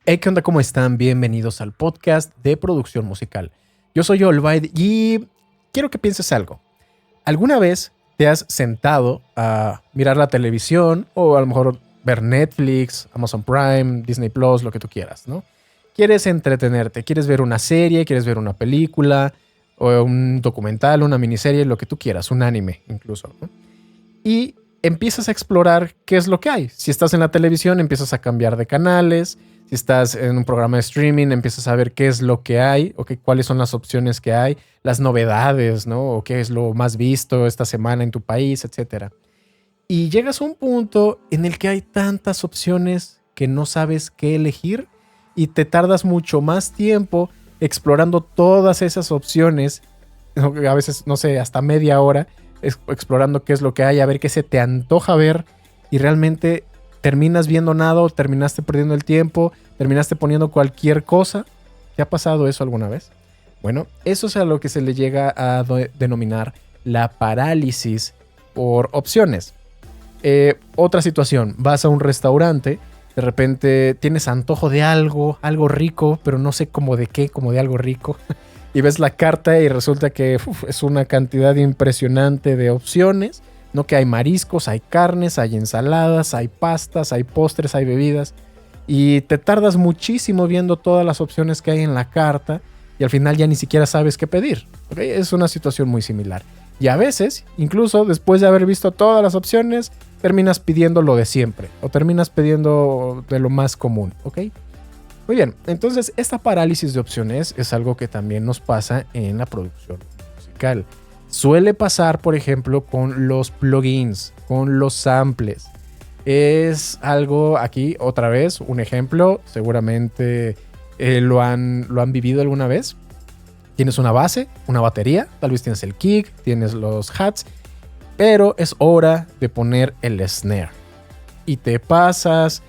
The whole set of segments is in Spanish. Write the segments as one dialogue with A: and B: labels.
A: Hey, ¿qué onda? ¿Cómo están? Bienvenidos al podcast de producción musical. Yo soy Olvaid y quiero que pienses algo. ¿Alguna vez te has sentado a mirar la televisión o a lo mejor ver Netflix, Amazon Prime, Disney Plus, lo que tú quieras, ¿no? Quieres entretenerte, quieres ver una serie, quieres ver una película o un documental, una miniserie, lo que tú quieras, un anime incluso, ¿no? Y empiezas a explorar qué es lo que hay. Si estás en la televisión, empiezas a cambiar de canales. Si estás en un programa de streaming, empiezas a ver qué es lo que hay, o cuáles son las opciones que hay, las novedades, ¿no? O qué es lo más visto esta semana en tu país, etcétera. Y llegas a un punto en el que hay tantas opciones que no sabes qué elegir y te tardas mucho más tiempo explorando todas esas opciones, a veces, no sé, hasta media hora, explorando qué es lo que hay, a ver qué se te antoja ver y realmente terminas viendo nada o terminaste perdiendo el tiempo, terminaste poniendo cualquier cosa. ¿Te ha pasado eso alguna vez? Bueno, eso es a lo que se le llega a denominar la parálisis por opciones. Otra situación, vas a un restaurante, de repente tienes antojo de algo rico, pero no sé cómo de qué, como de algo rico. Y ves la carta y resulta que es una cantidad impresionante de opciones, ¿no? Que hay mariscos, hay carnes, hay ensaladas, hay pastas, hay postres, hay bebidas. Y te tardas muchísimo viendo todas las opciones que hay en la carta y al final ya ni siquiera sabes qué pedir, ¿okay? Es una situación muy similar. Y a veces, incluso después de haber visto todas las opciones, terminas pidiendo lo de siempre o terminas pidiendo de lo más común, ¿ok? Muy bien, entonces esta parálisis de opciones es algo que también nos pasa en la producción musical. Suele pasar, por ejemplo, con los plugins, con los samples. Es algo aquí, otra vez, un ejemplo, seguramente lo han vivido alguna vez. Tienes una base, una batería, tal vez tienes el kick, tienes los hats, pero es hora de poner el snare. Y te pasas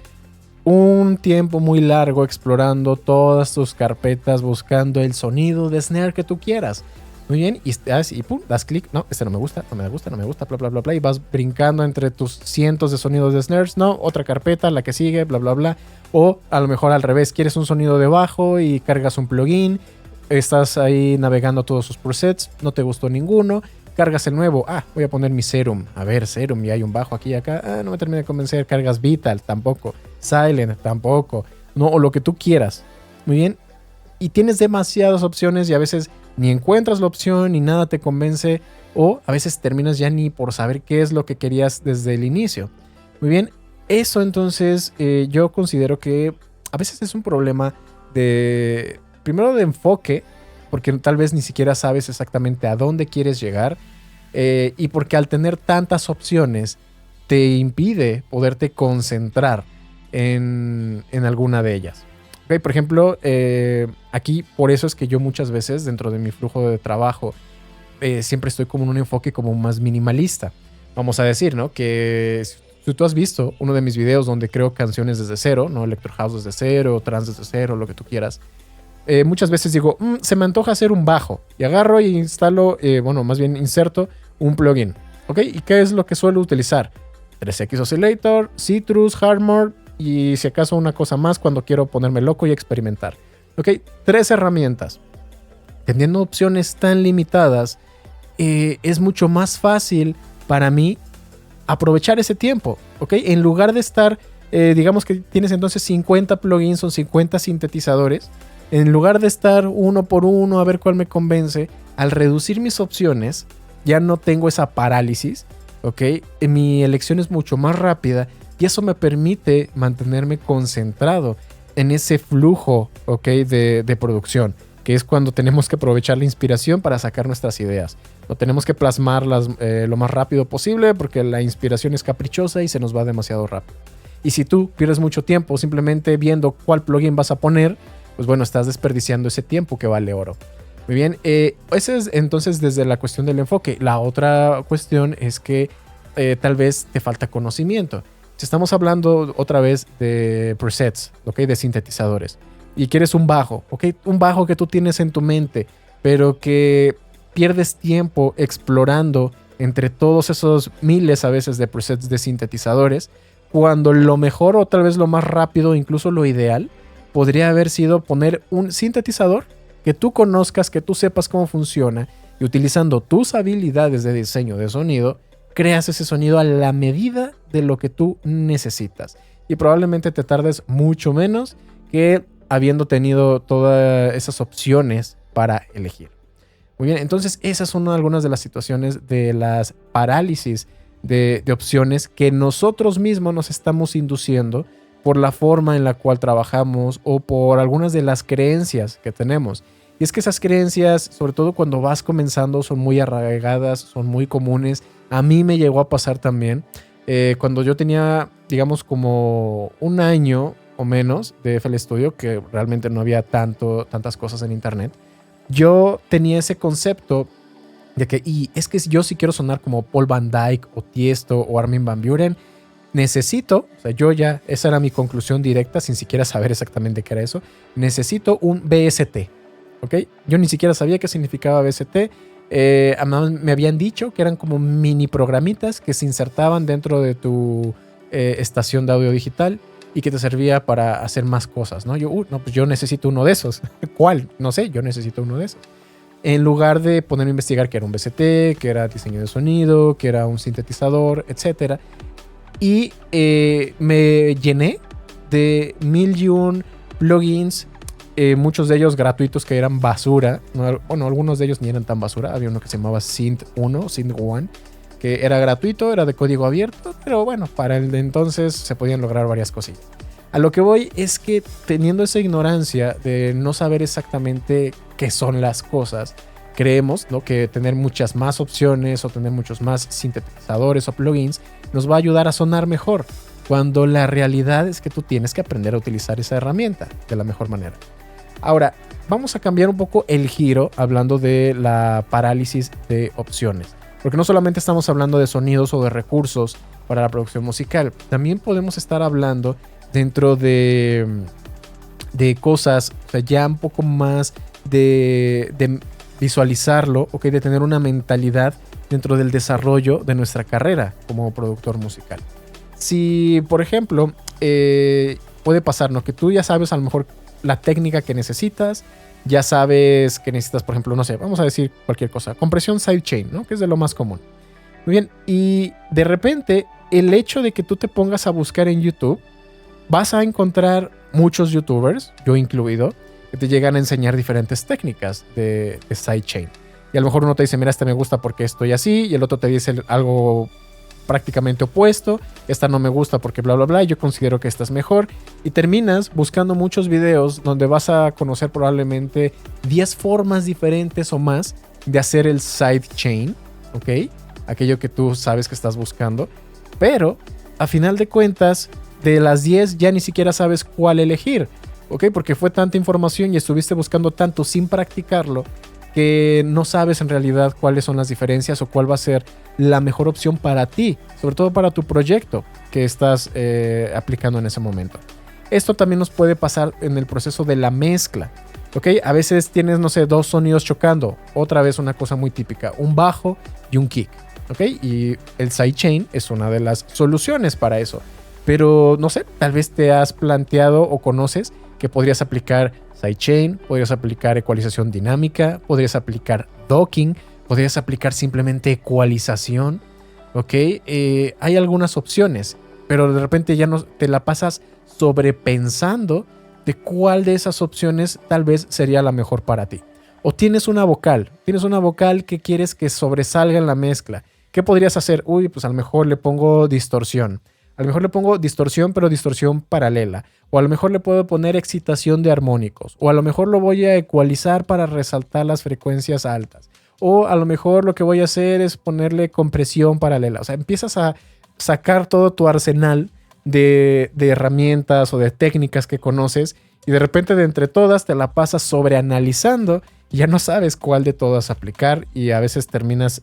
A: un tiempo muy largo explorando todas tus carpetas buscando el sonido de snare que tú quieras. Muy bien, y pum, das clic. No, este no me gusta, no me gusta, no me gusta, bla, bla, bla, bla. Y vas brincando entre tus cientos de sonidos de snares. No, otra carpeta, la que sigue, bla, bla, bla. O a lo mejor al revés, quieres un sonido de bajo y cargas un plugin. Estás ahí navegando todos sus presets, no te gustó ninguno. Cargas el nuevo, voy a poner mi Serum. A ver, Serum, y hay un bajo aquí y acá. No me termina de convencer. Cargas Vital, tampoco. Silent, tampoco. No, o lo que tú quieras. Muy bien. Y tienes demasiadas opciones y a veces ni encuentras la opción ni nada te convence. O a veces terminas ya ni por saber qué es lo que querías desde el inicio. Muy bien. Eso entonces yo considero que a veces es un problema de... Primero de enfoque, porque tal vez ni siquiera sabes exactamente a dónde quieres llegar y porque al tener tantas opciones te impide poderte concentrar en alguna de ellas. Okay, por ejemplo, aquí por eso es que yo muchas veces dentro de mi flujo de trabajo siempre estoy como en un enfoque como más minimalista. Vamos a decir, ¿no? Que si tú has visto uno de mis videos donde creo canciones desde cero, ¿no? Electro House desde cero, trance desde cero, lo que tú quieras. Muchas veces digo, se me antoja hacer un bajo. Y agarro y instalo, más bien inserto un plugin. ¿Ok? ¿Y qué es lo que suelo utilizar? 3X Oscillator, Citrus, Hardmore y si acaso una cosa más cuando quiero ponerme loco y experimentar. ¿Ok? 3 herramientas. Teniendo opciones tan limitadas, es mucho más fácil para mí aprovechar ese tiempo. ¿Ok? En lugar de estar, digamos que tienes entonces 50 plugins o 50 sintetizadores. En lugar de estar uno por uno a ver cuál me convence, al reducir mis opciones, ya no tengo esa parálisis, ¿ok? Mi elección es mucho más rápida y eso me permite mantenerme concentrado en ese flujo, ¿ok? de producción, que es cuando tenemos que aprovechar la inspiración para sacar nuestras ideas. No tenemos que plasmarlas lo más rápido posible porque la inspiración es caprichosa y se nos va demasiado rápido. Y si tú pierdes mucho tiempo simplemente viendo cuál plugin vas a poner, pues bueno, estás desperdiciando ese tiempo que vale oro. Muy bien, ese es entonces desde la cuestión del enfoque. La otra cuestión es que tal vez te falta conocimiento. Si estamos hablando otra vez de presets, ¿ok? De sintetizadores, y quieres un bajo, ¿ok? Un bajo que tú tienes en tu mente, pero que pierdes tiempo explorando entre todos esos miles a veces de presets de sintetizadores, cuando lo mejor o tal vez lo más rápido, incluso lo ideal, podría haber sido poner un sintetizador que tú conozcas, que tú sepas cómo funciona, y utilizando tus habilidades de diseño de sonido, creas ese sonido a la medida de lo que tú necesitas. Y probablemente te tardes mucho menos que habiendo tenido todas esas opciones para elegir. Muy bien, entonces esas son algunas de las situaciones de las parálisis de opciones que nosotros mismos nos estamos induciendo por la forma en la cual trabajamos o por algunas de las creencias que tenemos. Y es que esas creencias, sobre todo cuando vas comenzando, son muy arraigadas, son muy comunes. A mí me llegó a pasar también. Cuando yo tenía, digamos, como un año o menos de FL Studio, que realmente no había tantas cosas en internet, yo tenía ese concepto de que, y es que yo si quiero sonar como Paul Van Dyk o Tiesto o Armin van Buuren, necesito, o sea, yo ya, esa era mi conclusión directa, sin siquiera saber exactamente qué era eso, necesito un VST, ¿ok? Yo ni siquiera sabía qué significaba VST. Además me habían dicho que eran como mini programitas que se insertaban dentro de tu estación de audio digital y que te servía para hacer más cosas, ¿no? No, pues yo necesito uno de esos. ¿Cuál? No sé, yo necesito uno de esos. En lugar de ponerme a investigar qué era un VST, qué era diseño de sonido, qué era un sintetizador, etc. Y me llené de 1001 plugins, muchos de ellos gratuitos que eran basura. Bueno, algunos de ellos ni eran tan basura. Había uno que se llamaba Synth 1, que era gratuito, era de código abierto, pero bueno, para el de entonces se podían lograr varias cosillas. A lo que voy es que teniendo esa ignorancia de no saber exactamente qué son las cosas, creemos, ¿no?, que tener muchas más opciones o tener muchos más sintetizadores o plugins nos va a ayudar a sonar mejor, cuando la realidad es que tú tienes que aprender a utilizar esa herramienta de la mejor manera. Ahora, vamos a cambiar un poco el giro hablando de la parálisis de opciones. Porque no solamente estamos hablando de sonidos o de recursos para la producción musical, también podemos estar hablando dentro de cosas, o sea, ya un poco más de visualizarlo, okay, de tener una mentalidad dentro del desarrollo de nuestra carrera como productor musical. Si, por ejemplo, puede pasarnos que tú ya sabes a lo mejor la técnica que necesitas, ya sabes que necesitas, por ejemplo, no sé, vamos a decir cualquier cosa, compresión sidechain, ¿no?, que es de lo más común. Muy bien, y de repente el hecho de que tú te pongas a buscar en YouTube, vas a encontrar muchos youtubers, yo incluido, que te llegan a enseñar diferentes técnicas de sidechain. Y a lo mejor uno te dice, mira, esta me gusta porque estoy así, y el otro te dice algo prácticamente opuesto, esta no me gusta porque bla bla bla, y yo considero que esta es mejor, y terminas buscando muchos videos donde vas a conocer probablemente 10 formas diferentes o más de hacer el sidechain, ¿ok? Aquello que tú sabes que estás buscando, pero a final de cuentas, de las 10 ya ni siquiera sabes cuál elegir, ¿ok? Porque fue tanta información y estuviste buscando tanto sin practicarlo que no sabes en realidad cuáles son las diferencias o cuál va a ser la mejor opción para ti, sobre todo para tu proyecto que estás aplicando en ese momento. Esto también nos puede pasar en el proceso de la mezcla, ¿ok? A veces tienes, no sé, dos sonidos chocando, otra vez una cosa muy típica, un bajo y un kick, ¿ok? Y el sidechain es una de las soluciones para eso. Pero no sé, tal vez te has planteado o conoces que podrías aplicar sidechain, podrías aplicar ecualización dinámica, podrías aplicar docking, podrías aplicar simplemente ecualización, ¿ok? Hay algunas opciones, pero de repente ya no te la pasas sobrepensando de cuál de esas opciones tal vez sería la mejor para ti. O tienes una vocal que quieres que sobresalga en la mezcla. ¿Qué podrías hacer? Uy, pues a lo mejor le pongo distorsión. A lo mejor le pongo distorsión, pero distorsión paralela. O a lo mejor le puedo poner excitación de armónicos. O a lo mejor lo voy a ecualizar para resaltar las frecuencias altas. O a lo mejor lo que voy a hacer es ponerle compresión paralela. O sea, empiezas a sacar todo tu arsenal de herramientas o de técnicas que conoces y de repente de entre todas te la pasas sobreanalizando y ya no sabes cuál de todas aplicar y a veces terminas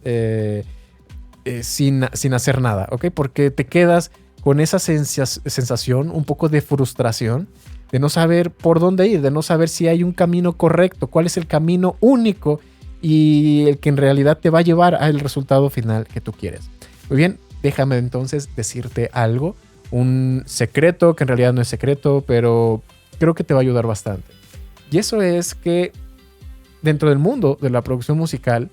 A: sin hacer nada, ¿ok? Porque te quedas con esa sensación un poco de frustración, de no saber por dónde ir, de no saber si hay un camino correcto, cuál es el camino único y el que en realidad te va a llevar al resultado final que tú quieres. Muy bien, déjame entonces decirte algo, un secreto que en realidad no es secreto, pero creo que te va a ayudar bastante. Y eso es que dentro del mundo de la producción musical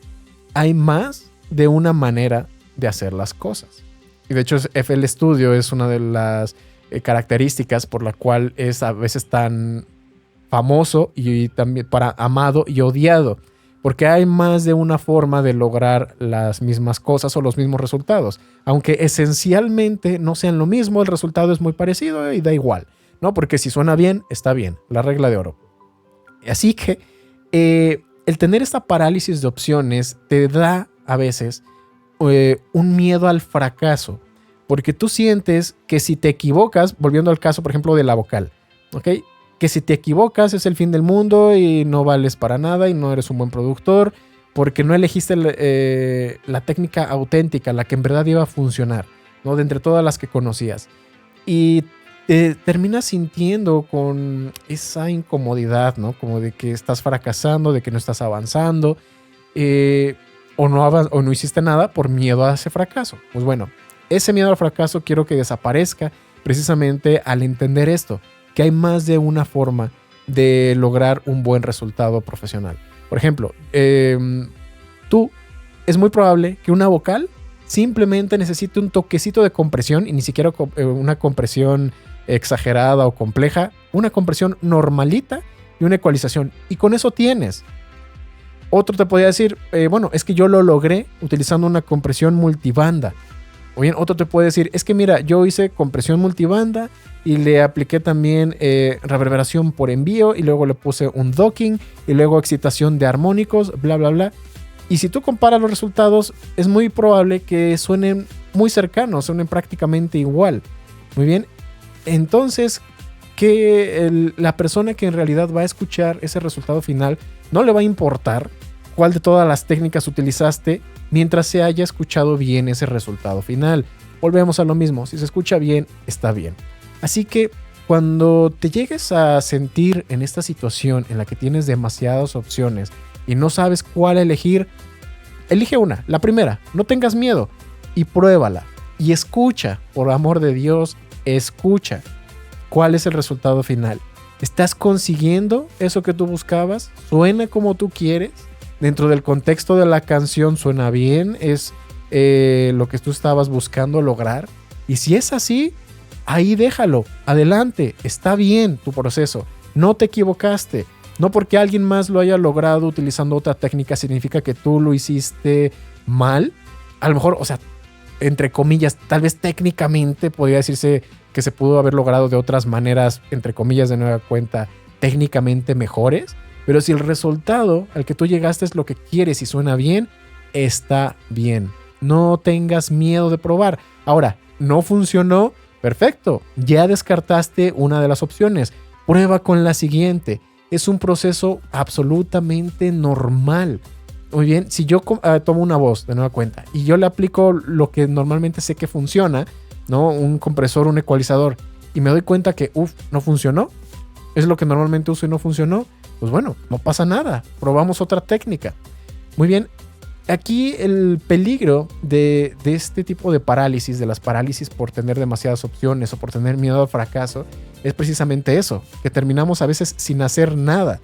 A: hay más de una manera de hacer las cosas. Y de hecho FL Studio es una de las características por la cual es a veces tan famoso y también para amado y odiado. Porque hay más de una forma de lograr las mismas cosas o los mismos resultados. Aunque esencialmente no sean lo mismo, el resultado es muy parecido y da igual, ¿no? Porque si suena bien, está bien. La regla de oro. Así que el tener esta parálisis de opciones te da a veces un miedo al fracaso. Porque tú sientes que si te equivocas, volviendo al caso, por ejemplo, de la vocal, ¿ok? Que si te equivocas es el fin del mundo y no vales para nada y no eres un buen productor porque no elegiste la técnica auténtica, la que en verdad iba a funcionar, ¿no? De entre todas las que conocías. Y te terminas sintiendo con esa incomodidad, ¿no? Como de que estás fracasando, de que no estás avanzando o no hiciste nada por miedo a ese fracaso. Pues bueno, ese miedo al fracaso quiero que desaparezca precisamente al entender esto, que hay más de una forma de lograr un buen resultado profesional. Por ejemplo, es muy probable que una vocal simplemente necesite un toquecito de compresión y ni siquiera una compresión exagerada o compleja, una compresión normalita y una ecualización. Y con eso tienes. Otro te podría decir, bueno, es que yo lo logré utilizando una compresión multibanda. O bien, otro te puede decir, es que mira, yo hice compresión multibanda y le apliqué también reverberación por envío y luego le puse un docking y luego excitación de armónicos, bla, bla, bla. Y si tú comparas los resultados, es muy probable que suenen muy cercanos, suenen prácticamente igual. Muy bien. Entonces, que la persona que en realidad va a escuchar ese resultado final no le va a importar cuál de todas las técnicas utilizaste mientras se haya escuchado bien ese resultado final. Volvemos a lo mismo, si se escucha bien, está bien. Así que cuando te llegues a sentir en esta situación en la que tienes demasiadas opciones y no sabes cuál elegir, elige una, la primera, no tengas miedo y pruébala y escucha, por amor de Dios, escucha cuál es el resultado final. ¿Estás consiguiendo eso que tú buscabas? ¿Suena como tú quieres? Dentro del contexto de la canción suena bien, es lo que tú estabas buscando lograr. Y si es así, ahí déjalo, adelante, está bien tu proceso, no te equivocaste. No porque alguien más lo haya logrado utilizando otra técnica significa que tú lo hiciste mal. A lo mejor, o sea, entre comillas, tal vez técnicamente podría decirse que se pudo haber logrado de otras maneras, entre comillas de nueva cuenta, técnicamente mejores. Pero si el resultado al que tú llegaste es lo que quieres y suena bien, está bien. No tengas miedo de probar. Ahora, no funcionó, perfecto. Ya descartaste una de las opciones. Prueba con la siguiente. Es un proceso absolutamente normal. Muy bien, si yo tomo una voz de nueva cuenta y yo le aplico lo que normalmente sé que funciona, ¿no? Un compresor, un ecualizador, y me doy cuenta que, no funcionó. Es lo que normalmente uso y no funcionó. Pues bueno, no pasa nada, probamos otra técnica. Muy bien, aquí el peligro de este tipo de parálisis, de las parálisis por tener demasiadas opciones o por tener miedo al fracaso, es precisamente eso, que terminamos a veces sin hacer nada.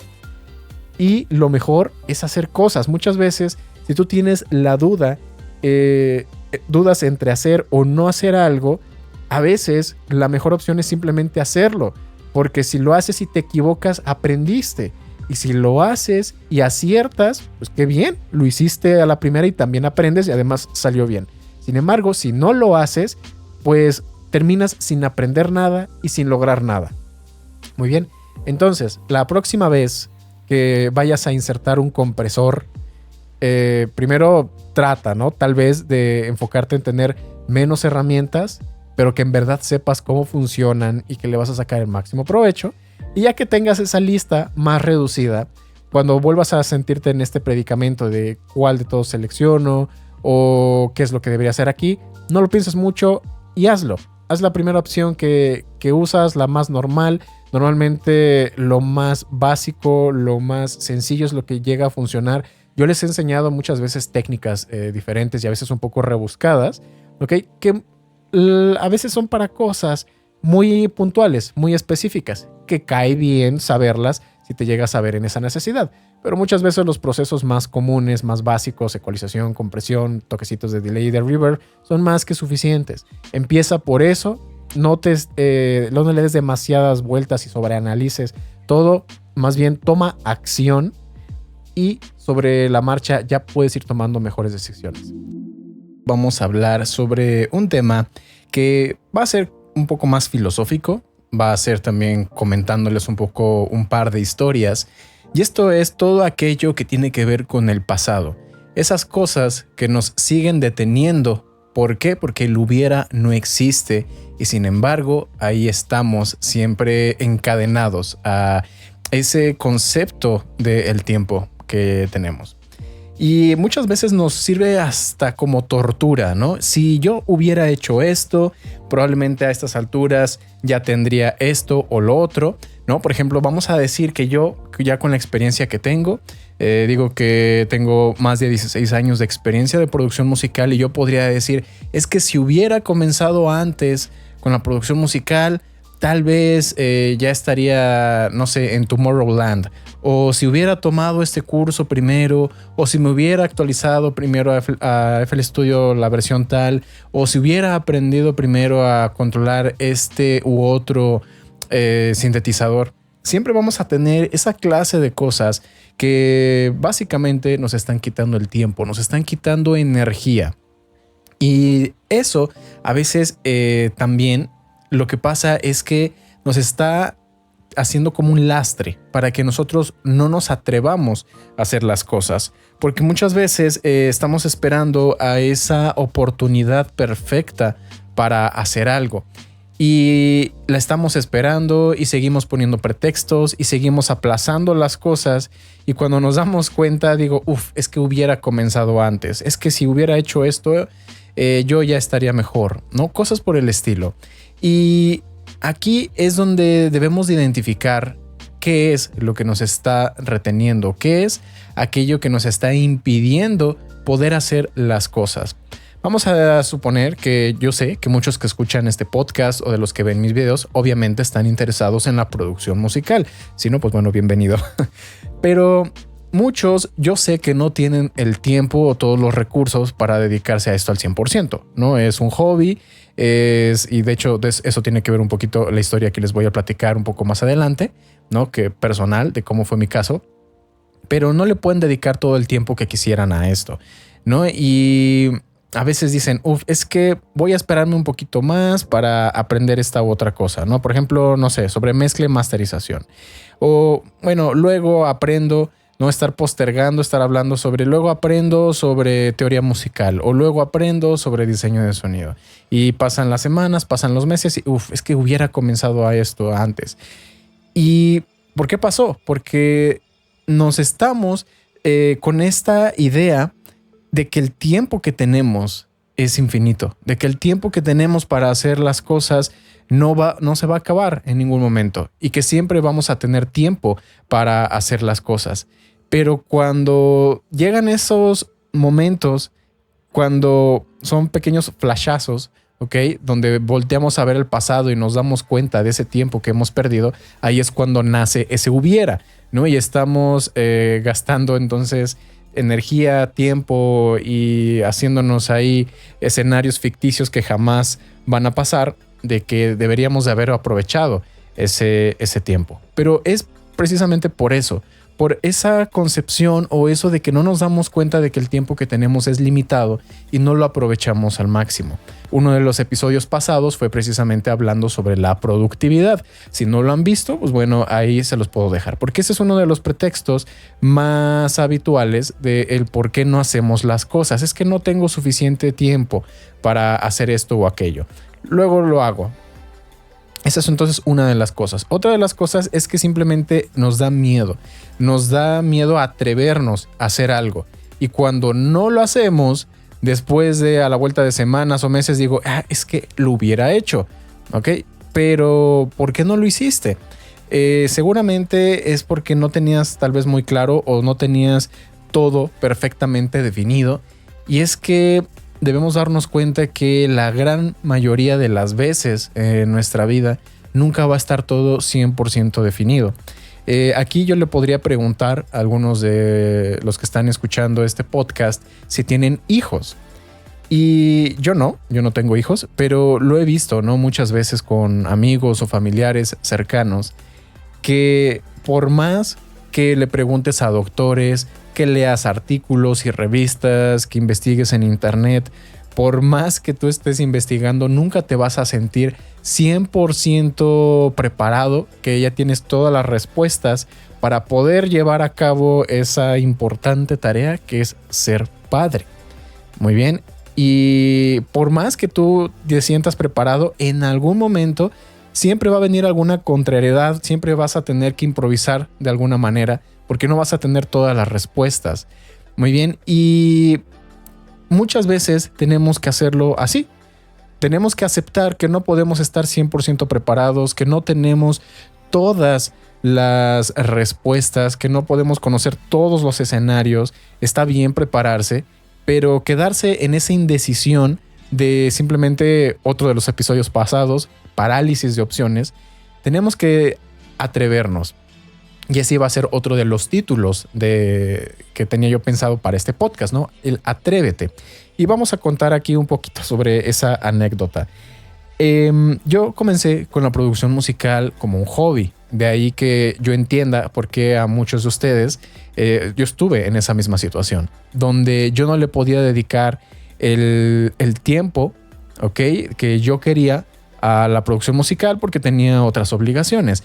A: Y lo mejor es hacer cosas. Muchas veces, si tú tienes la duda, dudas entre hacer o no hacer algo, a veces la mejor opción es simplemente hacerlo. Porque si lo haces y te equivocas, aprendiste. Y si lo haces y aciertas, pues qué bien, lo hiciste a la primera y también aprendes y además salió bien. Sin embargo, si no lo haces, pues terminas sin aprender nada y sin lograr nada. Muy bien, entonces, la próxima vez que vayas a insertar un compresor, primero trata, ¿no? Tal vez de enfocarte en tener menos herramientas, pero que en verdad sepas cómo funcionan y que le vas a sacar el máximo provecho. Y ya que tengas esa lista más reducida, cuando vuelvas a sentirte en este predicamento de cuál de todos selecciono o qué es lo que debería hacer aquí, no lo pienses mucho y hazlo. Haz la primera opción que usas, la más normal. Normalmente lo más básico, lo más sencillo es lo que llega a funcionar. Yo les he enseñado muchas veces técnicas diferentes y a veces un poco rebuscadas, ¿ok? Que a veces son para cosas muy puntuales, muy específicas. que cae bien saberlas si te llegas a ver en esa necesidad. Pero muchas veces los procesos más comunes, más básicos, ecualización, compresión, toquecitos de delay y de reverb, son más que suficientes. Empieza por eso, no le des demasiadas vueltas y sobreanalices todo, más bien toma acción y sobre la marcha ya puedes ir tomando mejores decisiones. Vamos a hablar sobre un tema que va a ser un poco más filosófico, va a ser también comentándoles un poco un par de historias. Y esto es todo aquello que tiene que ver con el pasado. Esas cosas que nos siguen deteniendo. ¿Por qué? Porque el hubiera no existe y sin embargo ahí estamos siempre encadenados a ese concepto del tiempo que tenemos. Y muchas veces nos sirve hasta como tortura, ¿no? Si yo hubiera hecho esto, probablemente a estas alturas ya tendría esto o lo otro, ¿no? Por ejemplo, vamos a decir que yo, ya con la experiencia que tengo, digo que tengo más de 16 años de experiencia de producción musical y yo podría decir, es que si hubiera comenzado antes con la producción musical, tal vez ya estaría, no sé, en Tomorrowland. O si hubiera tomado este curso primero, o si me hubiera actualizado primero a FL Studio la versión tal, o si hubiera aprendido primero a controlar este u otro sintetizador. Siempre vamos a tener esa clase de cosas que básicamente nos están quitando el tiempo, nos están quitando energía. Y eso a veces también lo que pasa es que nos está haciendo como un lastre para que nosotros no nos atrevamos a hacer las cosas, porque muchas veces estamos esperando a esa oportunidad perfecta para hacer algo y la estamos esperando y seguimos poniendo pretextos y seguimos aplazando las cosas y cuando nos damos cuenta digo, es que hubiera comenzado antes, es que si hubiera hecho esto yo ya estaría mejor, ¿no? Cosas por el estilo. Y aquí es donde debemos de identificar qué es lo que nos está reteniendo, qué es aquello que nos está impidiendo poder hacer las cosas. Vamos a suponer que yo sé que muchos que escuchan este podcast o de los que ven mis videos obviamente están interesados en la producción musical. Si no, pues bueno, bienvenido. Pero muchos yo sé que no tienen el tiempo o todos los recursos para dedicarse a esto al 100%, ¿no? Es un hobby. Y de hecho eso tiene que ver un poquito la historia que les voy a platicar un poco más adelante, ¿no? Que personal de cómo fue mi caso, pero no le pueden dedicar todo el tiempo que quisieran a esto, ¿no? Y a veces dicen, es que voy a esperarme un poquito más para aprender esta u otra cosa, ¿no? Por ejemplo, no sé, sobre mezcla y masterización. O bueno, luego aprendo. No estar postergando, estar hablando sobre, luego aprendo sobre teoría musical o luego aprendo sobre diseño de sonido. Y pasan las semanas, pasan los meses y es que hubiera comenzado a esto antes. ¿Y por qué pasó? Porque nos estamos con esta idea de que el tiempo que tenemos es infinito, de que el tiempo que tenemos para hacer las cosas no se va a acabar en ningún momento y que siempre vamos a tener tiempo para hacer las cosas. Pero cuando llegan esos momentos, cuando son pequeños flashazos, ¿ok? Donde volteamos a ver el pasado y nos damos cuenta de ese tiempo que hemos perdido, ahí es cuando nace ese hubiera, ¿no? Y estamos gastando entonces energía, tiempo y haciéndonos ahí escenarios ficticios que jamás van a pasar, de que deberíamos de haber aprovechado ese tiempo. Pero es precisamente por eso, por esa concepción o eso de que no nos damos cuenta de que el tiempo que tenemos es limitado y no lo aprovechamos al máximo. Uno de los episodios pasados fue precisamente hablando sobre la productividad. Si no lo han visto, pues bueno, ahí se los puedo dejar, porque ese es uno de los pretextos más habituales del por qué no hacemos las cosas. Es que no tengo suficiente tiempo para hacer esto o aquello. Luego lo hago. Esa es entonces una de las cosas. Otra de las cosas es que simplemente nos da miedo. Nos da miedo atrevernos a hacer algo. Y cuando no lo hacemos, después de a la vuelta de semanas o meses, digo, es que lo hubiera hecho. ¿Ok? Pero ¿por qué no lo hiciste? Seguramente es porque no tenías tal vez muy claro o no tenías todo perfectamente definido. Y es que debemos darnos cuenta que la gran mayoría de las veces en nuestra vida nunca va a estar todo 100% definido. Aquí yo le podría preguntar a algunos de los que están escuchando este podcast si tienen hijos. Y yo no tengo hijos, pero lo he visto, ¿no? Muchas veces con amigos o familiares cercanos, que por más que le preguntes a doctores, que leas artículos y revistas, que investigues en internet, por más que tú estés investigando, nunca te vas a sentir 100% preparado, que ya tienes todas las respuestas para poder llevar a cabo esa importante tarea que es ser padre. Muy bien. Y por más que tú te sientas preparado, en algún momento siempre va a venir alguna contrariedad, siempre vas a tener que improvisar de alguna manera, porque no vas a tener todas las respuestas. Muy bien. Y muchas veces tenemos que hacerlo así. Tenemos que aceptar que no podemos estar 100% preparados, que no tenemos todas las respuestas, que no podemos conocer todos los escenarios. Está bien prepararse, pero quedarse en esa indecisión de simplemente otro de los episodios pasados, parálisis de opciones, tenemos que atrevernos. Y ese iba a ser otro de los títulos que tenía yo pensado para este podcast, ¿no? El Atrévete. Y vamos a contar aquí un poquito sobre esa anécdota. Yo comencé con la producción musical como un hobby. De ahí que yo entienda por qué a muchos de ustedes yo estuve en esa misma situación, donde yo no le podía dedicar el tiempo, ¿ok?, que yo quería a la producción musical porque tenía otras obligaciones.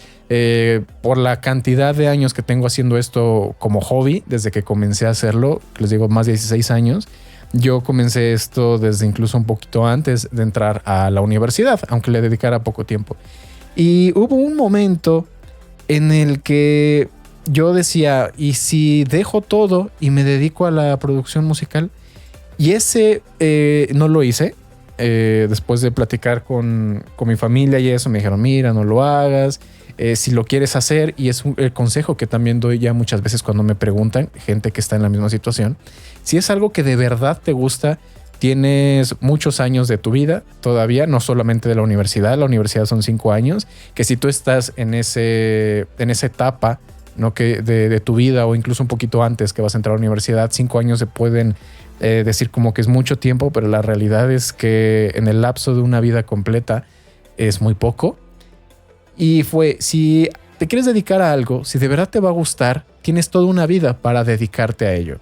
A: Por la cantidad de años que tengo haciendo esto como hobby, desde que comencé a hacerlo, les digo, más de 16 años, yo comencé esto desde incluso un poquito antes de entrar a la universidad, aunque le dedicara poco tiempo. Y hubo un momento en el que yo decía, ¿y si dejo todo y me dedico a la producción musical? Y ese no lo hice. Después de platicar con mi familia y eso, me dijeron, mira, no lo hagas. Si lo quieres hacer, y es el consejo que también doy ya muchas veces cuando me preguntan, gente que está en la misma situación, si es algo que de verdad te gusta, tienes muchos años de tu vida todavía, no solamente de la universidad son 5 años, que si tú estás en esa etapa, ¿no?, que de tu vida, o incluso un poquito antes que vas a entrar a la universidad, 5 años se pueden decir como que es mucho tiempo, pero la realidad es que en el lapso de una vida completa es muy poco. Y si te quieres dedicar a algo, si de verdad te va a gustar, tienes toda una vida para dedicarte a ello.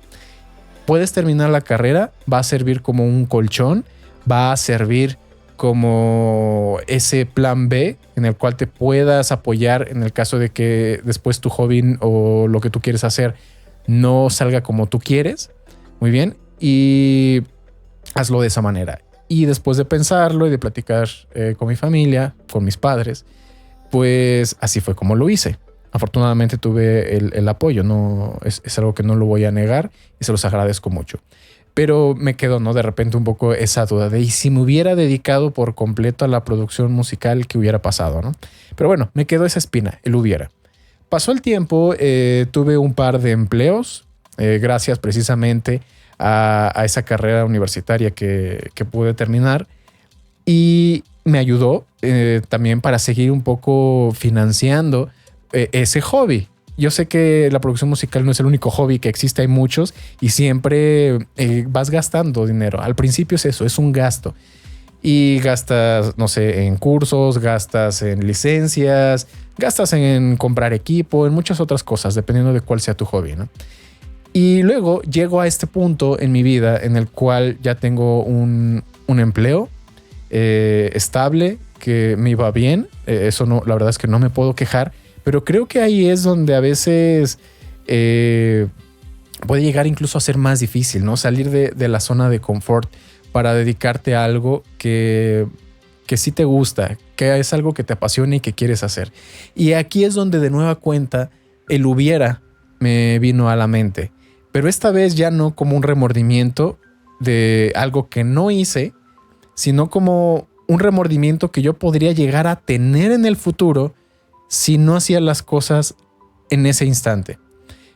A: Puedes terminar la carrera, va a servir como un colchón, va a servir como ese plan B en el cual te puedas apoyar en el caso de que después tu hobby o lo que tú quieres hacer no salga como tú quieres. Muy bien. Y hazlo de esa manera. Y después de pensarlo y de platicar con mi familia, con mis padres, pues así fue como lo hice. Afortunadamente tuve el apoyo, no es algo que no lo voy a negar y se los agradezco mucho. Pero me quedó, ¿no?, de repente un poco esa duda de, ¿y si me hubiera dedicado por completo a la producción musical, qué hubiera pasado, ¿no? Pero bueno, me quedó esa espina, el hubiera. Pasó el tiempo, tuve un par de empleos, gracias precisamente a esa carrera universitaria que pude terminar, y me ayudó también para seguir un poco financiando ese hobby. Yo sé que la producción musical no es el único hobby que existe, hay muchos, y siempre vas gastando dinero. Al principio es eso, es un gasto. Y gastas, no sé, en cursos, gastas en licencias, gastas en comprar equipo, en muchas otras cosas, dependiendo de cuál sea tu hobby, ¿no? Y luego llego a este punto en mi vida en el cual ya tengo un empleo estable, que me iba bien. Eso no, la verdad es que no me puedo quejar, pero creo que ahí es donde a veces puede llegar incluso a ser más difícil, ¿no? Salir de la zona de confort para dedicarte a algo que sí te gusta, que es algo que te apasiona y que quieres hacer. Y aquí es donde de nueva cuenta el hubiera me vino a la mente, pero esta vez ya no como un remordimiento de algo que no hice, sino como un remordimiento que yo podría llegar a tener en el futuro si no hacía las cosas en ese instante.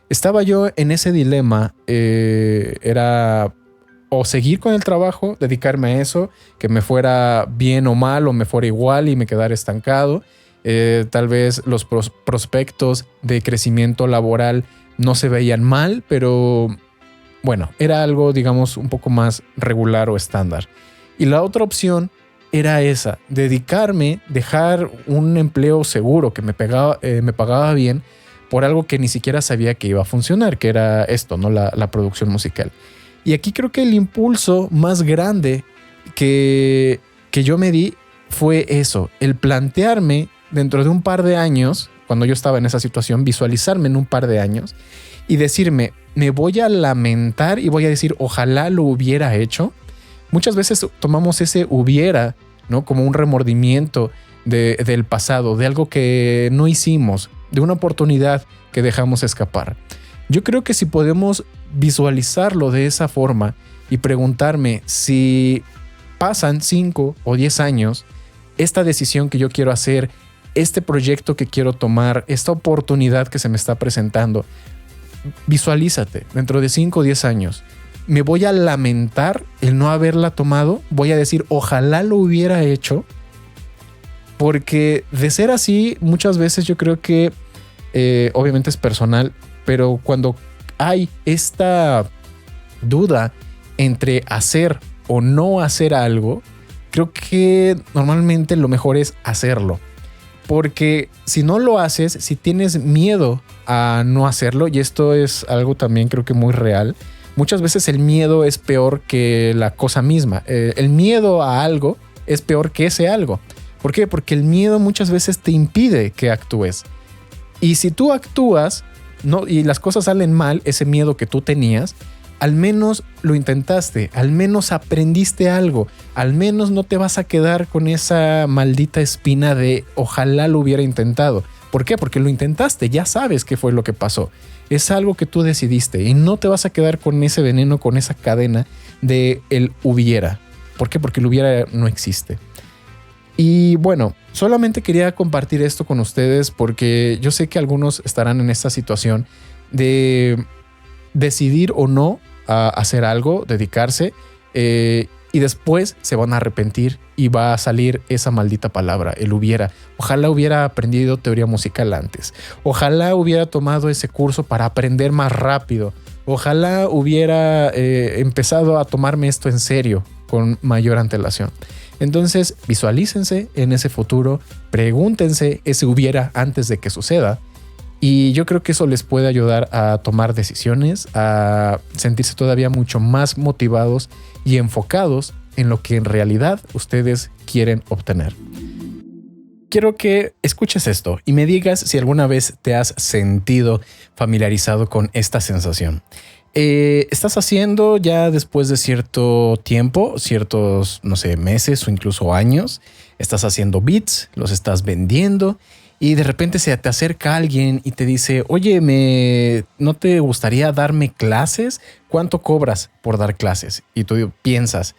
A: Estaba yo en ese dilema, era o seguir con el trabajo, dedicarme a eso, que me fuera bien o mal, o me fuera igual y me quedara estancado, Tal vez los prospectos de crecimiento laboral no se veían mal, pero bueno, era algo, digamos, un poco más regular o estándar. Y la otra opción era esa, dedicarme, dejar un empleo seguro que me pagaba bien por algo que ni siquiera sabía que iba a funcionar, que era esto, ¿no? La producción musical. Y aquí creo que el impulso más grande que yo me di fue eso, el plantearme dentro de un par de años, cuando yo estaba en esa situación, visualizarme en un par de años y decirme, me voy a lamentar y voy a decir, ojalá lo hubiera hecho. Muchas veces tomamos ese hubiera, ¿no? Como un remordimiento del pasado, de algo que no hicimos, de una oportunidad que dejamos escapar. Yo creo que si podemos visualizarlo de esa forma y preguntarme si pasan 5 o 10 años, esta decisión que yo quiero hacer, este proyecto que quiero tomar, esta oportunidad que se me está presentando, visualízate dentro de 5 o 10 años. ¿Me voy a lamentar el no haberla tomado? Voy a decir, ojalá lo hubiera hecho. Porque de ser así, muchas veces yo creo que obviamente es personal, pero cuando hay esta duda entre hacer o no hacer algo, creo que normalmente lo mejor es hacerlo. Porque si no lo haces, si tienes miedo a no hacerlo, y esto es algo también creo que muy real, muchas veces el miedo es peor que la cosa misma. El miedo a algo es peor que ese algo. ¿Por qué? Porque el miedo muchas veces te impide que actúes. Y si tú actúas y las cosas salen mal, ese miedo que tú tenías, al menos lo intentaste, al menos aprendiste algo, al menos no te vas a quedar con esa maldita espina de ojalá lo hubiera intentado. ¿Por qué? Porque lo intentaste, ya sabes qué fue lo que pasó. Es algo que tú decidiste y no te vas a quedar con ese veneno, con esa cadena de el hubiera. ¿Por qué? Porque el hubiera no existe. Y bueno, solamente quería compartir esto con ustedes porque yo sé que algunos estarán en esta situación de decidir o no a hacer algo, dedicarse, y después se van a arrepentir y va a salir esa maldita palabra, el hubiera. Ojalá hubiera aprendido teoría musical antes. Ojalá hubiera tomado ese curso para aprender más rápido. Ojalá hubiera empezado a tomarme esto en serio con mayor antelación. Entonces visualícense en ese futuro, pregúntense ese hubiera antes de que suceda. Y yo creo que eso les puede ayudar a tomar decisiones, a sentirse todavía mucho más motivados y enfocados en lo que en realidad ustedes quieren obtener. Quiero que escuches esto y me digas si alguna vez te has sentido familiarizado con esta sensación. Estás haciendo ya después de cierto tiempo, ciertos, no sé, meses o incluso años, estás haciendo beats, los estás vendiendo. Y de repente se te acerca alguien y te dice, oye, ¿no te gustaría darme clases? ¿Cuánto cobras por dar clases? Y tú piensas,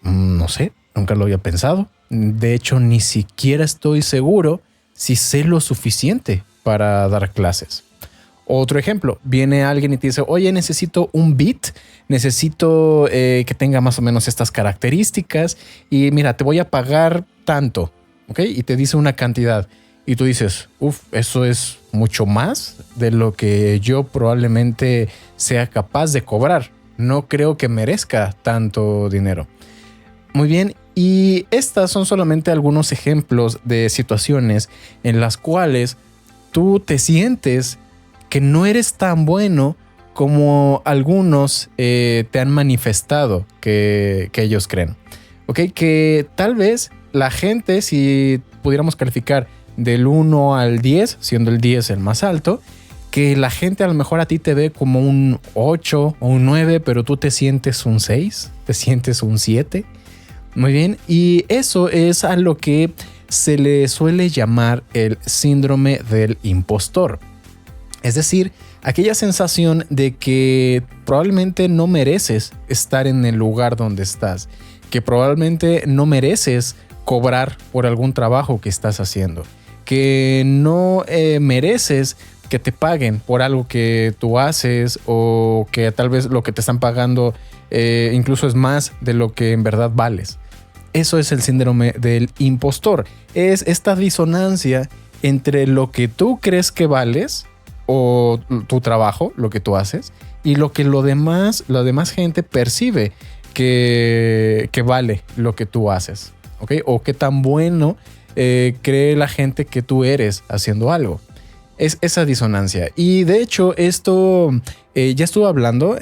A: no sé, nunca lo había pensado. De hecho, ni siquiera estoy seguro si sé lo suficiente para dar clases. Otro ejemplo, viene alguien y te dice, oye, necesito un beat, necesito que tenga más o menos estas características y mira, te voy a pagar tanto, ¿ok? Y te dice una cantidad. Y tú dices, eso es mucho más de lo que yo probablemente sea capaz de cobrar. No creo que merezca tanto dinero. Muy bien, y estas son solamente algunos ejemplos de situaciones en las cuales tú te sientes que no eres tan bueno como algunos te han manifestado que ellos creen. ¿Ok? Que tal vez la gente, si pudiéramos calificar del 1 al 10, siendo el 10 el más alto, que la gente a lo mejor a ti te ve como un 8 o un 9, pero tú te sientes un 6, te sientes un 7. Muy bien, y eso es a lo que se le suele llamar el síndrome del impostor. Es decir, aquella sensación de que probablemente no mereces estar en el lugar donde estás, que probablemente no mereces cobrar por algún trabajo que estás haciendo, que no mereces que te paguen por algo que tú haces o que tal vez lo que te están pagando incluso es más de lo que en verdad vales. Eso es el síndrome del impostor. Es esta disonancia entre lo que tú crees que vales o tu trabajo, lo que tú haces, y lo que la demás gente percibe que vale lo que tú haces, ¿ok? O qué tan bueno cree la gente que tú eres haciendo algo. Es esa disonancia. Y de hecho, esto ya estuve hablando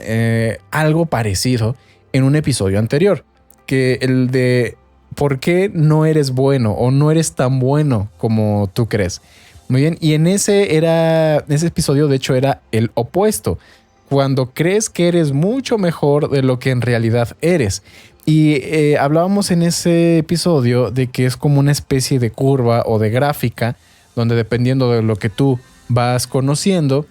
A: algo parecido en un episodio anterior, que el de por qué no eres bueno o no eres tan bueno como tú crees. Muy bien. Y en ese episodio, de hecho, era el opuesto. Cuando crees que eres mucho mejor de lo que en realidad eres. Y hablábamos en ese episodio de que es como una especie de curva o de gráfica, donde dependiendo de lo que tú vas conociendo,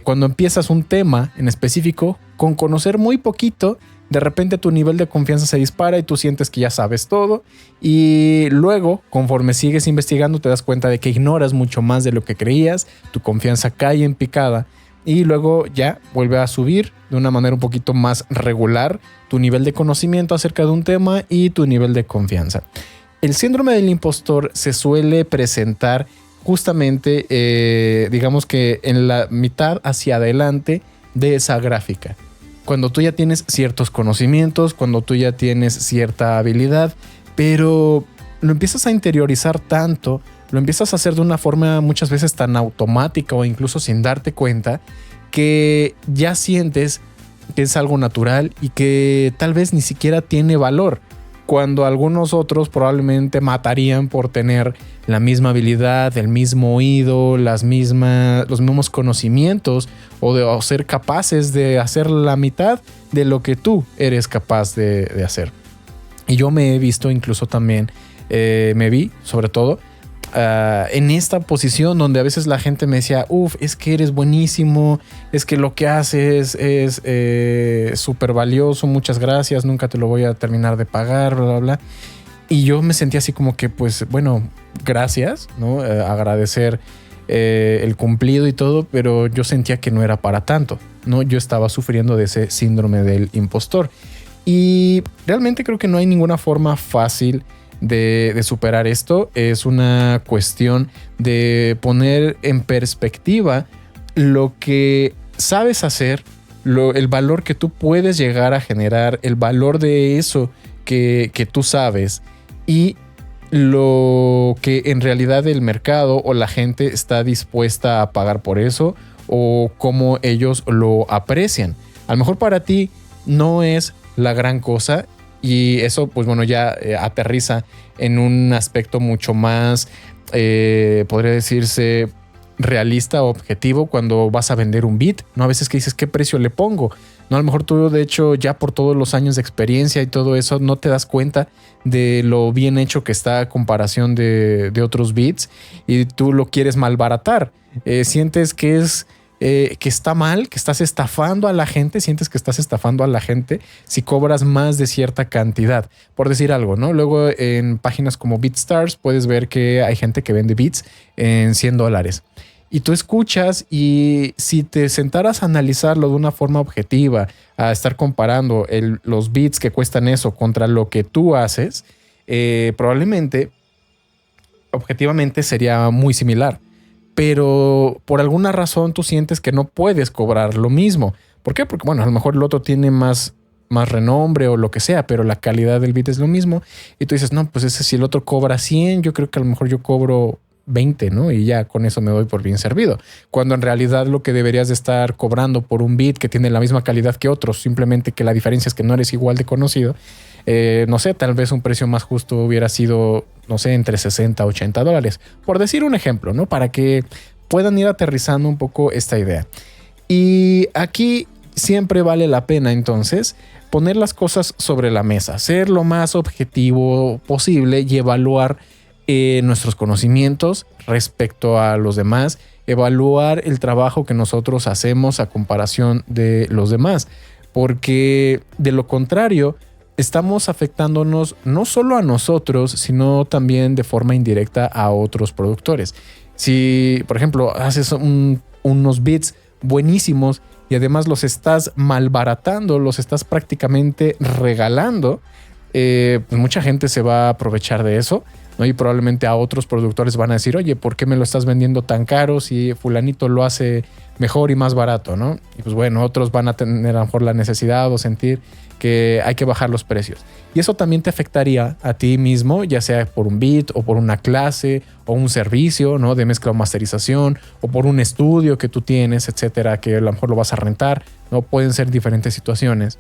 A: cuando empiezas un tema en específico, con conocer muy poquito, de repente tu nivel de confianza se dispara y tú sientes que ya sabes todo. Y luego, conforme sigues investigando, te das cuenta de que ignoras mucho más de lo que creías, tu confianza cae en picada. Y luego ya vuelve a subir de una manera un poquito más regular tu nivel de conocimiento acerca de un tema y tu nivel de confianza. El síndrome del impostor se suele presentar justamente, digamos que en la mitad hacia adelante de esa gráfica. Cuando tú ya tienes ciertos conocimientos, cuando tú ya tienes cierta habilidad, pero lo empiezas a interiorizar tanto, lo empiezas a hacer de una forma muchas veces tan automática o incluso sin darte cuenta, que ya sientes que es algo natural y que tal vez ni siquiera tiene valor, cuando algunos otros probablemente matarían por tener la misma habilidad, el mismo oído, los mismos conocimientos o ser capaces de hacer la mitad de lo que tú eres capaz de hacer. Y yo me he visto incluso también, me vi sobre todo en esta posición donde a veces la gente me decía, es que eres buenísimo, es que lo que haces es súper valioso, muchas gracias, nunca te lo voy a terminar de pagar, bla, bla, bla. Y yo me sentía así como que, pues, bueno, gracias, ¿no? Agradecer el cumplido y todo, pero yo sentía que no era para tanto, ¿no? Yo estaba sufriendo de ese síndrome del impostor. Y realmente creo que no hay ninguna forma fácil de superar esto. Es una cuestión de poner en perspectiva lo que sabes hacer, el valor que tú puedes llegar a generar, el valor de eso que tú sabes y lo que en realidad el mercado o la gente está dispuesta a pagar por eso o cómo ellos lo aprecian. A lo mejor para ti no es la gran cosa. Y eso, pues bueno, ya aterriza en un aspecto mucho más, podría decirse, realista o objetivo cuando vas a vender un beat, ¿no? A veces que dices, ¿qué precio le pongo? No, a lo mejor tú, de hecho, ya por todos los años de experiencia y todo eso, no te das cuenta de lo bien hecho que está a comparación de otros beats y tú lo quieres malbaratar. Sientes que es... que está mal, que estás estafando a la gente, sientes que estás estafando a la gente si cobras más de cierta cantidad, por decir algo, ¿no? Luego en páginas como BeatStars puedes ver que hay gente que vende beats en $100 y tú escuchas y si te sentaras a analizarlo de una forma objetiva, a estar comparando los beats que cuestan eso contra lo que tú haces, probablemente objetivamente sería muy similar. Pero por alguna razón tú sientes que no puedes cobrar lo mismo. ¿Por qué? Porque, bueno, a lo mejor el otro tiene más renombre o lo que sea, pero la calidad del beat es lo mismo. Y tú dices, no, pues ese si el otro cobra 100, yo creo que a lo mejor yo cobro 20, ¿no? Y ya con eso me doy por bien servido. Cuando en realidad lo que deberías de estar cobrando por un beat que tiene la misma calidad que otros, simplemente que la diferencia es que no eres igual de conocido. No sé, tal vez un precio más justo hubiera sido, no sé, entre $60 a $80, por decir un ejemplo, ¿no? Para que puedan ir aterrizando un poco esta idea. Y aquí siempre vale la pena entonces poner las cosas sobre la mesa, ser lo más objetivo posible y evaluar nuestros conocimientos respecto a los demás, evaluar el trabajo que nosotros hacemos a comparación de los demás, porque de lo contrario estamos afectándonos no solo a nosotros, sino también de forma indirecta a otros productores. Si, por ejemplo, haces unos beats buenísimos y además los estás malbaratando, los estás prácticamente regalando, pues mucha gente se va a aprovechar de eso, ¿no? Y probablemente a otros productores van a decir, oye, ¿por qué me lo estás vendiendo tan caro si fulanito lo hace mejor y más barato, ¿no? Y pues bueno, otros van a tener a lo mejor la necesidad o sentir que hay que bajar los precios. Y eso también te afectaría a ti mismo, ya sea por un beat o por una clase o un servicio, ¿no? De mezcla o masterización, o por un estudio que tú tienes, etcétera, que a lo mejor lo vas a rentar, ¿no? Pueden ser diferentes situaciones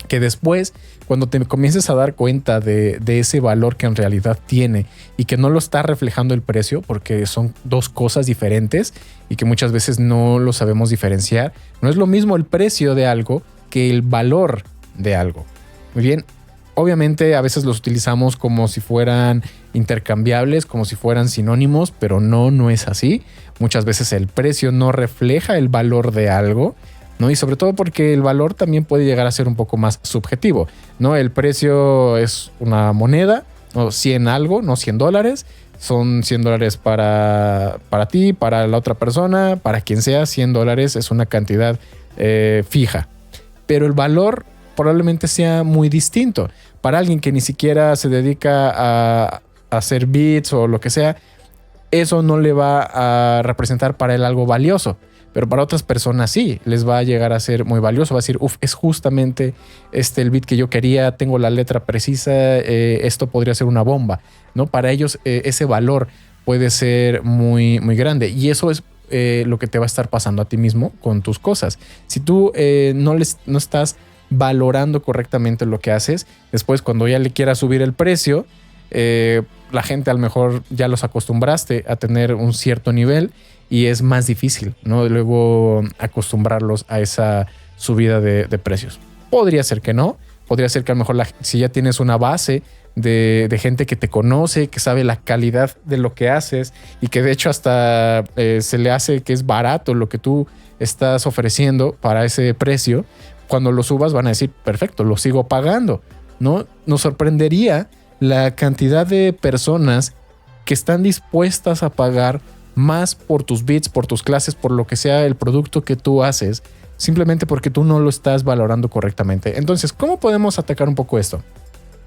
A: que después, cuando te comiences a dar cuenta de ese valor que en realidad tiene y que no lo está reflejando el precio, porque son dos cosas diferentes y que muchas veces no lo sabemos diferenciar. No es lo mismo el precio de algo que el valor de algo. Muy bien, obviamente a veces los utilizamos como si fueran intercambiables, como si fueran sinónimos, pero no es así. Muchas veces el precio no refleja el valor de algo, ¿no? Y sobre todo porque el valor también puede llegar a ser un poco más subjetivo, ¿no? El precio es una moneda, ¿no? 100 algo, no $100. Son $100 para ti, para la otra persona, para quien sea. $100 es una cantidad fija. Pero el valor probablemente sea muy distinto. Para alguien que ni siquiera se dedica a hacer beats o lo que sea, eso no le va a representar para él algo valioso. Pero para otras personas sí, les va a llegar a ser muy valioso. Va a decir, es justamente el beat que yo quería, tengo la letra precisa, esto podría ser una bomba, ¿no? Para ellos ese valor puede ser muy, muy grande. Y eso es lo que te va a estar pasando a ti mismo con tus cosas. Si tú no estás valorando correctamente lo que haces, después cuando ya le quieras subir el precio, la gente a lo mejor ya los acostumbraste a tener un cierto nivel y es más difícil, ¿no? Luego acostumbrarlos a esa subida de precios. Podría ser que no, podría ser que a lo mejor si ya tienes una base de gente que te conoce, que sabe la calidad de lo que haces y que de hecho hasta se le hace que es barato lo que tú estás ofreciendo para ese precio, cuando lo subas van a decir, perfecto, lo sigo pagando, ¿no? Nos sorprendería la cantidad de personas que están dispuestas a pagar más por tus beats, por tus clases, por lo que sea el producto que tú haces, simplemente porque tú no lo estás valorando correctamente. Entonces, ¿cómo podemos atacar un poco esto?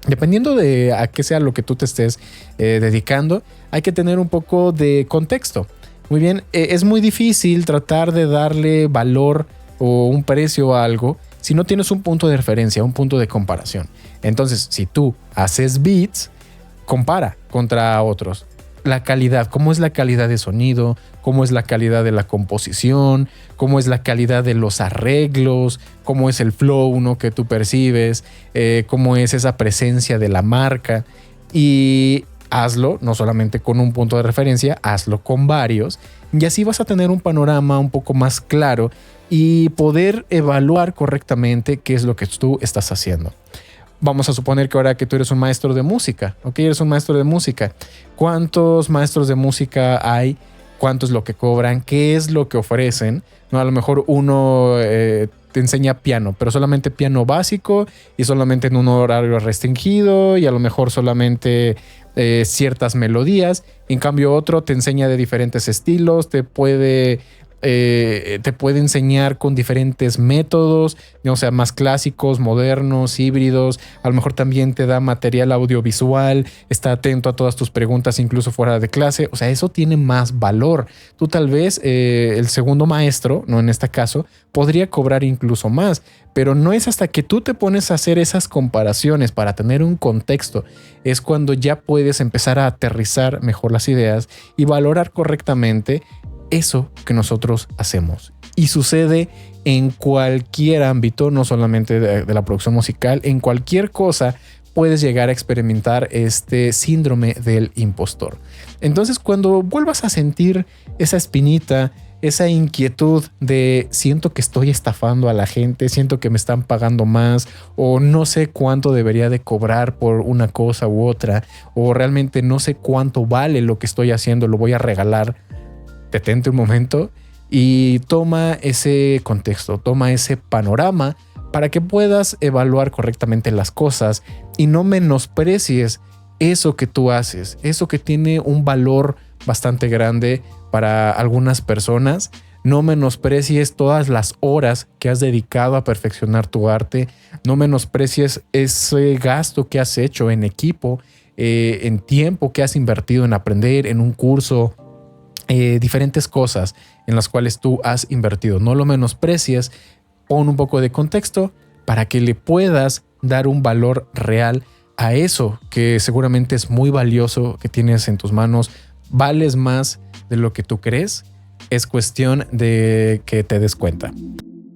A: Dependiendo de a qué sea lo que tú te estés dedicando, hay que tener un poco de contexto. Muy bien, es muy difícil tratar de darle valor o un precio a algo si no tienes un punto de referencia, un punto de comparación. Entonces, si tú haces beats, compara contra otros. La calidad, cómo es la calidad de sonido, cómo es la calidad de la composición, cómo es la calidad de los arreglos, cómo es el flow, ¿no? Que tú percibes, cómo es esa presencia de la marca. Y hazlo no solamente con un punto de referencia, hazlo con varios. Y así vas a tener un panorama un poco más claro y poder evaluar correctamente qué es lo que tú estás haciendo. Vamos a suponer que ahora que tú eres un maestro de música, ¿ok? Eres un maestro de música. ¿Cuántos maestros de música hay? ¿Cuánto es lo que cobran? ¿Qué es lo que ofrecen? No, a lo mejor uno te enseña piano, pero solamente piano básico y solamente en un horario restringido y a lo mejor solamente ciertas melodías. En cambio otro te enseña de diferentes estilos, te puede enseñar con diferentes métodos, o sea, más clásicos, modernos, híbridos. A lo mejor también te da material audiovisual, está atento a todas tus preguntas incluso fuera de clase. O sea, eso tiene más valor. Tú tal vez el segundo maestro, no en este caso, podría cobrar incluso más, pero no es hasta que tú te pones a hacer esas comparaciones para tener un contexto, es cuando ya puedes empezar a aterrizar mejor las ideas y valorar correctamente eso que nosotros hacemos. Y sucede en cualquier ámbito, no solamente de la producción musical, en cualquier cosa puedes llegar a experimentar este síndrome del impostor. Entonces, cuando vuelvas a sentir esa espinita, esa inquietud de siento que estoy estafando a la gente, siento que me están pagando más o no sé cuánto debería de cobrar por una cosa u otra, o realmente no sé cuánto vale lo que estoy haciendo, lo voy a regalar, detente un momento y toma ese contexto, toma ese panorama para que puedas evaluar correctamente las cosas y no menosprecies eso que tú haces, eso que tiene un valor bastante grande para algunas personas. no menosprecies todas las horas que has dedicado a perfeccionar tu arte, no menosprecies ese gasto que has hecho en equipo, en tiempo que has invertido en aprender, en un curso, diferentes cosas en las cuales tú has invertido. No lo menosprecies, pon un poco de contexto para que le puedas dar un valor real a eso que seguramente es muy valioso que tienes en tus manos. Vales más de lo que tú crees. Es cuestión de que te des cuenta.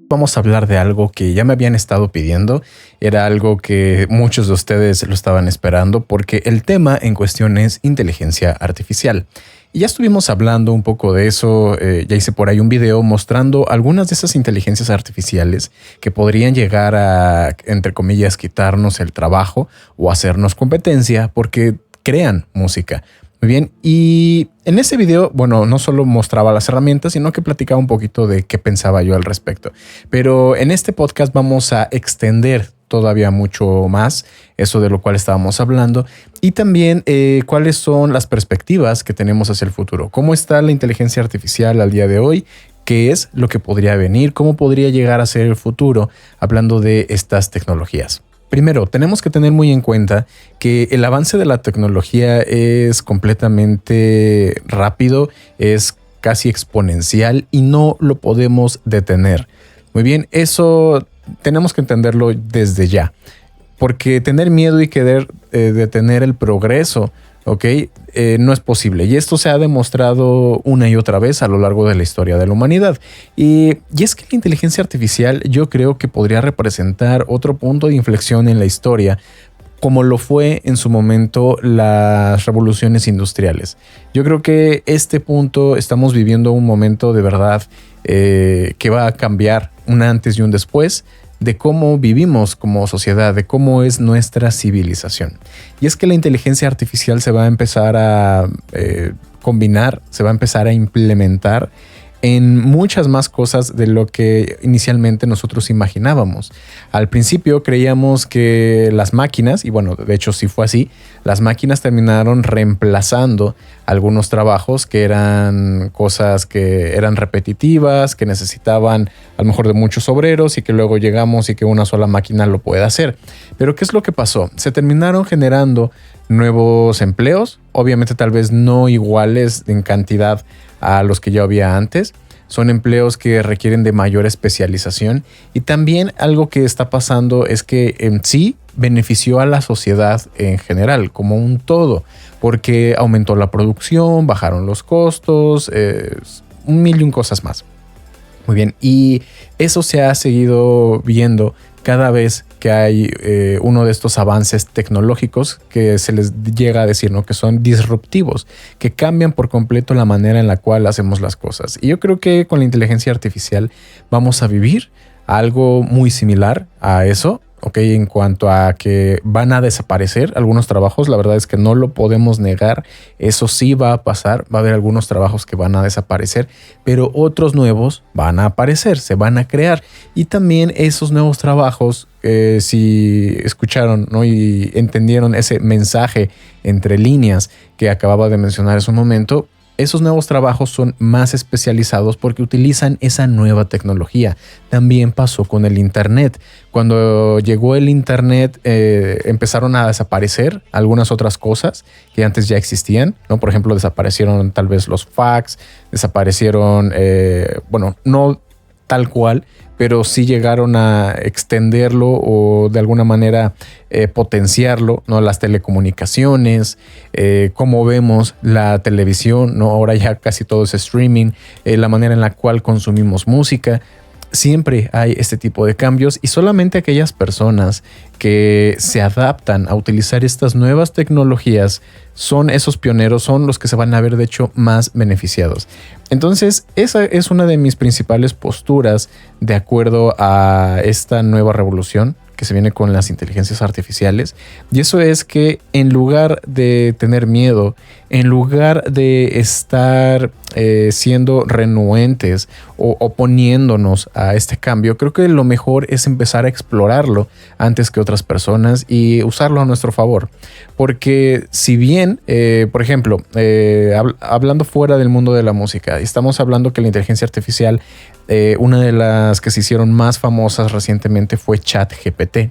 A: Vamos a hablar de algo que ya me habían estado pidiendo. Era algo que muchos de ustedes lo estaban esperando porque el tema en cuestión es inteligencia artificial. Y ya estuvimos hablando un poco de eso. Ya hice por ahí un video mostrando algunas de esas inteligencias artificiales que podrían llegar a, entre comillas, quitarnos el trabajo o hacernos competencia porque crean música. Muy bien, y en ese video, bueno, no solo mostraba las herramientas, sino que platicaba un poquito de qué pensaba yo al respecto. Pero en este podcast vamos a extender todavía mucho más eso de lo cual estábamos hablando y también cuáles son las perspectivas que tenemos hacia el futuro. ¿Cómo está la inteligencia artificial al día de hoy? ¿Qué es lo que podría venir? ¿Cómo podría llegar a ser el futuro hablando de estas tecnologías? Primero, tenemos que tener muy en cuenta que el avance de la tecnología es completamente rápido, es casi exponencial y no lo podemos detener. Muy bien, eso tenemos que entenderlo desde ya, porque tener miedo y querer detener el progreso, ¿ok? No es posible. Y esto se ha demostrado una y otra vez a lo largo de la historia de la humanidad. Y es que la inteligencia artificial yo creo que podría representar otro punto de inflexión en la historia, como lo fue en su momento las revoluciones industriales. Yo creo que este punto estamos viviendo un momento de verdad que va a cambiar un antes y un después de cómo vivimos como sociedad, de cómo es nuestra civilización. Y es que la inteligencia artificial se va a empezar a combinar, se va a empezar a implementar en muchas más cosas de lo que inicialmente nosotros imaginábamos. Al principio creíamos que las máquinas, y bueno, de hecho sí fue así, las máquinas terminaron reemplazando algunos trabajos que eran cosas que eran repetitivas, que necesitaban a lo mejor de muchos obreros y que luego llegamos y que una sola máquina lo puede hacer. Pero ¿qué es lo que pasó? Se terminaron generando nuevos empleos, obviamente tal vez no iguales en cantidad a los que ya había antes. Son empleos que requieren de mayor especialización y también algo que está pasando es que en sí benefició a la sociedad en general como un todo, porque aumentó la producción, bajaron los costos, un millón de cosas más. Muy bien, y eso se ha seguido viendo cada vez que hay uno de estos avances tecnológicos que se les llega a decir, ¿no? Que son disruptivos, que cambian por completo la manera en la cual hacemos las cosas. Y yo creo que con la inteligencia artificial vamos a vivir algo muy similar a eso. Ok, en cuanto a que van a desaparecer algunos trabajos, la verdad es que no lo podemos negar, eso sí va a pasar, va a haber algunos trabajos que van a desaparecer, pero otros nuevos van a aparecer, se van a crear y también esos nuevos trabajos, si escucharon, ¿no? Y entendieron ese mensaje entre líneas que acababa de mencionar hace un momento, esos nuevos trabajos son más especializados porque utilizan esa nueva tecnología. También pasó con el Internet. Cuando llegó el Internet, empezaron a desaparecer algunas otras cosas que antes ya existían, ¿no? Por ejemplo, desaparecieron tal vez los fax, desaparecieron, bueno, no tal cual, pero sí llegaron a extenderlo o de alguna manera potenciarlo, ¿no? Las telecomunicaciones, cómo vemos la televisión, ¿no? Ahora ya casi todo es streaming, la manera en la cual consumimos música. Siempre hay este tipo de cambios y solamente aquellas personas que se adaptan a utilizar estas nuevas tecnologías son esos pioneros, son los que se van a ver de hecho más beneficiados. Entonces esa es una de mis principales posturas de acuerdo a esta nueva revolución que se viene con las inteligencias artificiales, y eso es que en lugar de tener miedo en lugar de estar siendo renuentes o oponiéndonos a este cambio, creo que lo mejor es empezar a explorarlo antes que otras personas y usarlo a nuestro favor. Porque si bien, por ejemplo, hablando fuera del mundo de la música, estamos hablando que la inteligencia artificial, una de las que se hicieron más famosas recientemente fue ChatGPT.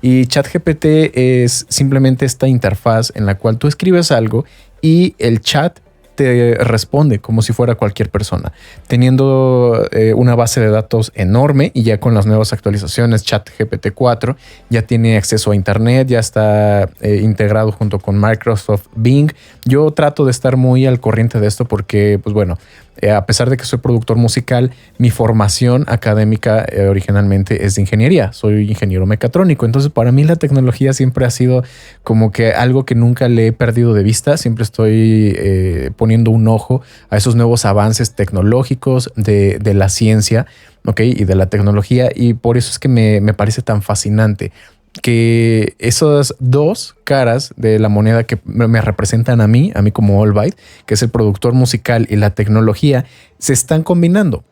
A: Y ChatGPT es simplemente esta interfaz en la cual tú escribes algo y el chat te responde como si fuera cualquier persona, teniendo una base de datos enorme, y ya con las nuevas actualizaciones ChatGPT 4 ya tiene acceso a internet, ya está integrado junto con Microsoft Bing. Yo trato de estar muy al corriente de esto porque, pues bueno, a pesar de que soy productor musical, mi formación académica originalmente es de ingeniería. Soy ingeniero mecatrónico. Entonces, para mí la tecnología siempre ha sido como que algo que nunca le he perdido de vista. Siempre estoy poniendo un ojo a esos nuevos avances tecnológicos de la ciencia, ¿ok? Y de la tecnología. Y por eso es que me parece tan fascinante que esas dos caras de la moneda que me representan a mí como Allbyte, que es el productor musical, y la tecnología, se están combinando.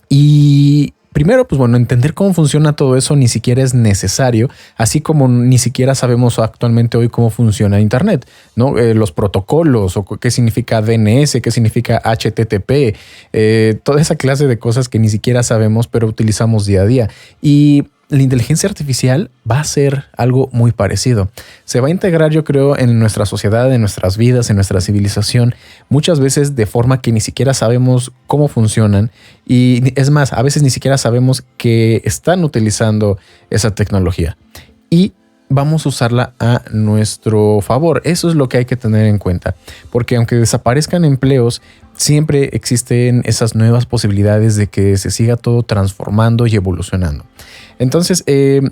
A: Y primero, pues bueno, entender cómo funciona todo eso ni siquiera es necesario, así como ni siquiera sabemos actualmente hoy cómo funciona Internet, ¿no? Los protocolos, o qué significa DNS, qué significa HTTP, toda esa clase de cosas que ni siquiera sabemos, pero utilizamos día a día. Y la inteligencia artificial va a ser algo muy parecido. Se va a integrar, yo creo, en nuestra sociedad, en nuestras vidas, en nuestra civilización, muchas veces de forma que ni siquiera sabemos cómo funcionan. Y es más, a veces ni siquiera sabemos que están utilizando esa tecnología. Y vamos a usarla a nuestro favor. Eso es lo que hay que tener en cuenta. Porque aunque desaparezcan empleos, siempre existen esas nuevas posibilidades de que se siga todo transformando y evolucionando. Entonces,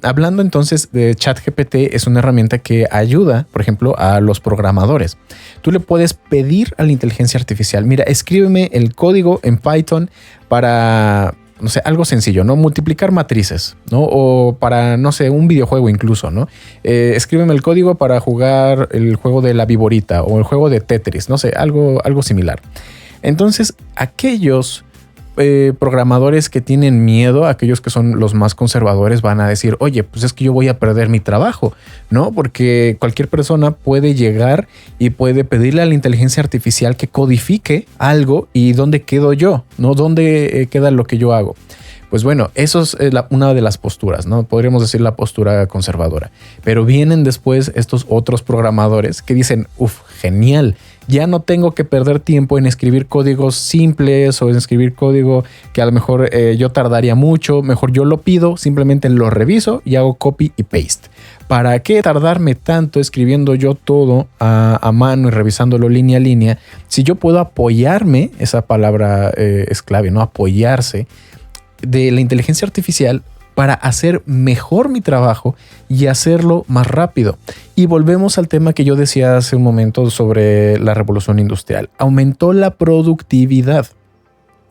A: hablando entonces de ChatGPT, es una herramienta que ayuda, por ejemplo, a los programadores. Tú le puedes pedir a la inteligencia artificial: mira, escríbeme el código en Python para, no sé, algo sencillo, ¿no? Multiplicar matrices, ¿no? O para, no sé, un videojuego incluso, ¿no? Escríbeme el código para jugar el juego de la viborita o el juego de Tetris, no sé, algo similar. Entonces, aquellos programadores que tienen miedo, aquellos que son los más conservadores, van a decir: oye, pues es que yo voy a perder mi trabajo, ¿no? Porque cualquier persona puede llegar y puede pedirle a la inteligencia artificial que codifique algo, y ¿dónde quedo yo? ¿No? ¿Dónde queda lo que yo hago? Pues bueno, eso es una de las posturas, ¿no? Podríamos decir la postura conservadora. Pero vienen después estos otros programadores que dicen: uff, genial, ya no tengo que perder tiempo en escribir códigos simples o en escribir código que a lo mejor yo tardaría mucho. Mejor yo lo pido, simplemente lo reviso y hago copy y paste. ¿Para qué tardarme tanto escribiendo yo todo a mano y revisándolo línea a línea? Si yo puedo apoyarme, esa palabra es clave, ¿no? Apoyarse de la inteligencia artificial para hacer mejor mi trabajo y hacerlo más rápido. Y volvemos al tema que yo decía hace un momento sobre la revolución industrial. Aumentó la productividad.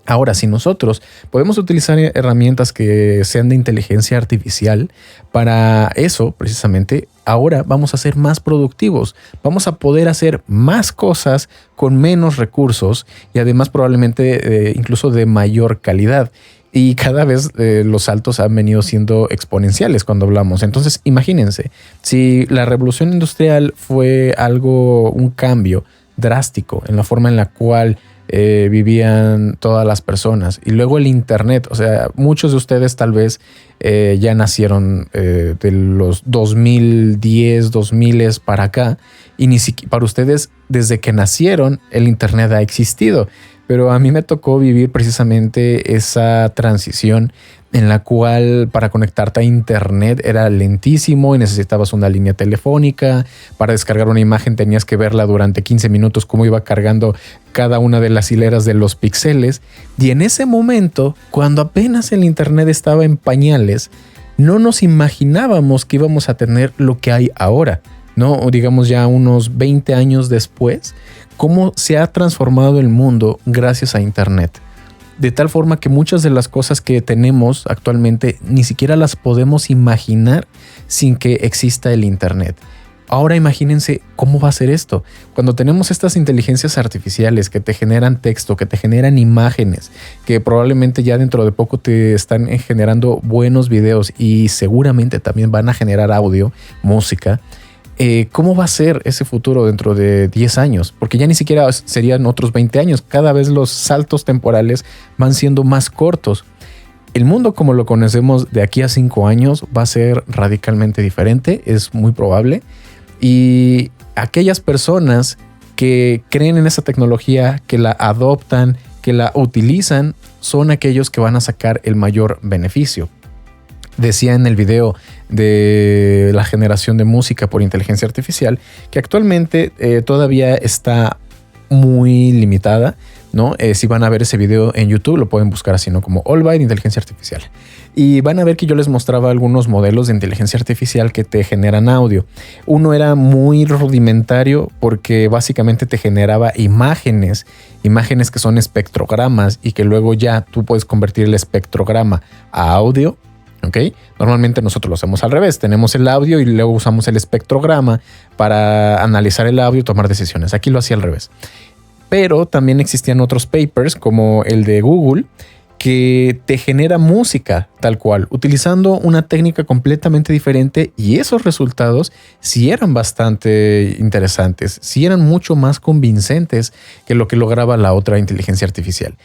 A: Ahora, si nosotros podemos utilizar herramientas que sean de inteligencia artificial para eso, precisamente, ahora vamos a ser más productivos. Vamos a poder hacer más cosas con menos recursos y además probablemente incluso de mayor calidad. Y cada vez los saltos han venido siendo exponenciales cuando hablamos. Entonces, imagínense, si la revolución industrial fue un cambio drástico en la forma en la cual vivían todas las personas, y luego el internet, o sea, muchos de ustedes tal vez ya nacieron de los 2010, 2000 para acá, y ni siquiera para ustedes, desde que nacieron, el internet ha existido. Pero a mí me tocó vivir precisamente esa transición en la cual para conectarte a internet era lentísimo y necesitabas una línea telefónica. Para descargar una imagen tenías que verla durante 15 minutos cómo iba cargando cada una de las hileras de los píxeles. Y en ese momento, cuando apenas el internet estaba en pañales, no nos imaginábamos que íbamos a tener lo que hay ahora, ¿no? Digamos ya unos 20 años después, cómo se ha transformado el mundo gracias a internet. De tal forma que muchas de las cosas que tenemos actualmente ni siquiera las podemos imaginar sin que exista el internet. Ahora imagínense cómo va a ser esto. Cuando tenemos estas inteligencias artificiales que te generan texto, que te generan imágenes, que probablemente ya dentro de poco te están generando buenos videos y seguramente también van a generar audio, música. ¿Cómo va a ser ese futuro dentro de 10 años? Porque ya ni siquiera serían otros 20 años. Cada vez los saltos temporales van siendo más cortos. El mundo como lo conocemos de aquí a 5 años va a ser radicalmente diferente, es muy probable. Y aquellas personas que creen en esa tecnología, que la adoptan, que la utilizan, son aquellos que van a sacar el mayor beneficio. Decía en el video de la generación de música por inteligencia artificial que actualmente todavía está muy limitada, ¿no? Si van a ver ese video en YouTube, lo pueden buscar así, ¿no? Como Allbyte Inteligencia Artificial. Y van a ver que yo les mostraba algunos modelos de inteligencia artificial que te generan audio. Uno era muy rudimentario porque básicamente te generaba imágenes que son espectrogramas y que luego ya tú puedes convertir el espectrograma a audio. ¿Okay? Normalmente nosotros lo hacemos al revés. Tenemos el audio y luego usamos el espectrograma para analizar el audio y tomar decisiones. Aquí lo hacía al revés. Pero también existían otros papers como el de Google que te genera música tal cual, utilizando una técnica completamente diferente, y esos resultados sí eran bastante interesantes, sí eran mucho más convincentes que lo que lograba la otra inteligencia artificial.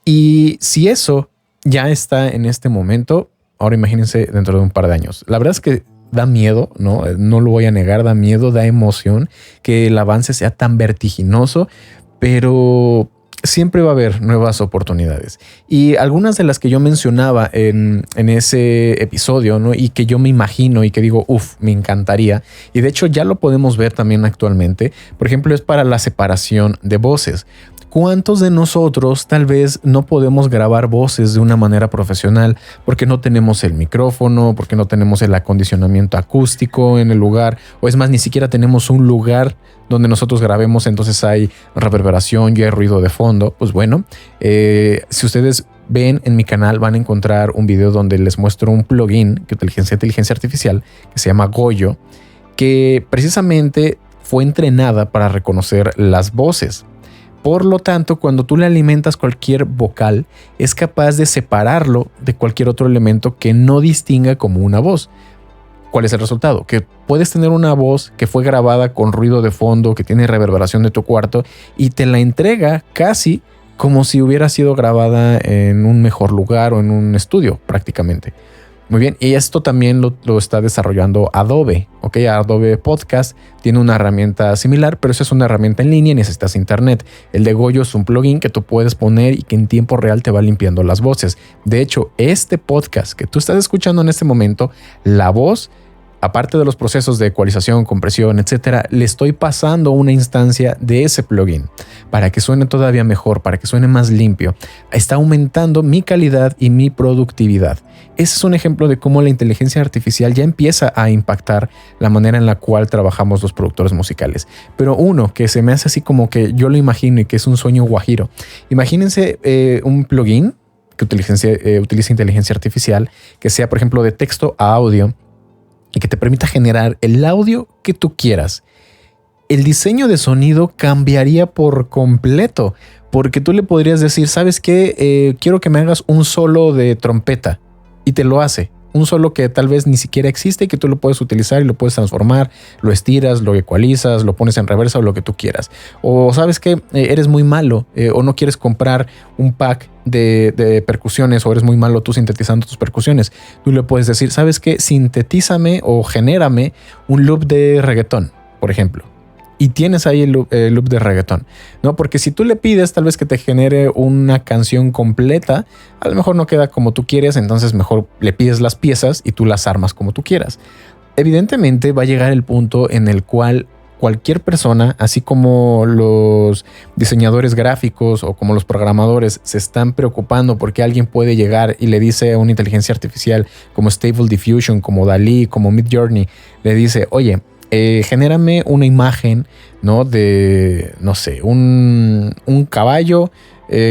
A: Y si eso ya está en este momento, ahora imagínense dentro de un par de años. La verdad es que da miedo, ¿no? No lo voy a negar, da miedo, da emoción que el avance sea tan vertiginoso, pero siempre va a haber nuevas oportunidades. Y algunas de las que yo mencionaba en ese episodio, ¿no? Y que yo me imagino y que digo, me encantaría. Y de hecho ya lo podemos ver también actualmente. Por ejemplo, es para la separación de voces. ¿Cuántos de nosotros tal vez no podemos grabar voces de una manera profesional porque no tenemos el micrófono, porque no tenemos el acondicionamiento acústico en el lugar, o es más, ni siquiera tenemos un lugar donde nosotros grabemos, entonces hay reverberación y hay ruido de fondo? Pues bueno, si ustedes ven en mi canal van a encontrar un video donde les muestro un plugin que utiliza inteligencia artificial que se llama Goyo, que precisamente fue entrenada para reconocer las voces. Por lo tanto, cuando tú le alimentas cualquier vocal, es capaz de separarlo de cualquier otro elemento que no distinga como una voz. ¿Cuál es el resultado? Que puedes tener una voz que fue grabada con ruido de fondo, que tiene reverberación de tu cuarto y te la entrega casi como si hubiera sido grabada en un mejor lugar o en un estudio prácticamente. Muy bien, y esto también lo está desarrollando Adobe, ¿ok? Adobe Podcast tiene una herramienta similar, pero esa es una herramienta en línea y necesitas internet. El de Goyo es un plugin que tú puedes poner y que en tiempo real te va limpiando las voces. De hecho, este podcast que tú estás escuchando en este momento, la voz, aparte de los procesos de ecualización, compresión, etcétera, le estoy pasando una instancia de ese plugin para que suene todavía mejor, para que suene más limpio. Está aumentando mi calidad y mi productividad. Ese es un ejemplo de cómo la inteligencia artificial ya empieza a impactar la manera en la cual trabajamos los productores musicales. Pero uno que se me hace así como que yo lo imagino y que es un sueño guajiro. Imagínense un plugin que utiliza inteligencia artificial, que sea, por ejemplo, de texto a audio, y que te permita generar el audio que tú quieras. El diseño de sonido cambiaría por completo, porque tú le podrías decir, ¿sabes qué? Quiero que me hagas un solo de trompeta, y te lo hace. Un solo que tal vez ni siquiera existe y que tú lo puedes utilizar y lo puedes transformar, lo estiras, lo ecualizas, lo pones en reversa o lo que tú quieras. O sabes que eres muy malo o no quieres comprar un pack de percusiones, o eres muy malo tú sintetizando tus percusiones. Tú le puedes decir, ¿sabes qué? Sintetízame o genérame un loop de reggaetón, por ejemplo. Y tienes ahí el loop de reggaetón, ¿no? Porque si tú le pides tal vez que te genere una canción completa, a lo mejor no queda como tú quieres, entonces mejor le pides las piezas y tú las armas como tú quieras. Evidentemente va a llegar el punto en el cual cualquier persona, así como los diseñadores gráficos o como los programadores, se están preocupando porque alguien puede llegar y le dice a una inteligencia artificial como Stable Diffusion, como DALL-E, como Midjourney, le dice, oye, genérame una imagen, ¿no? De, no sé, un caballo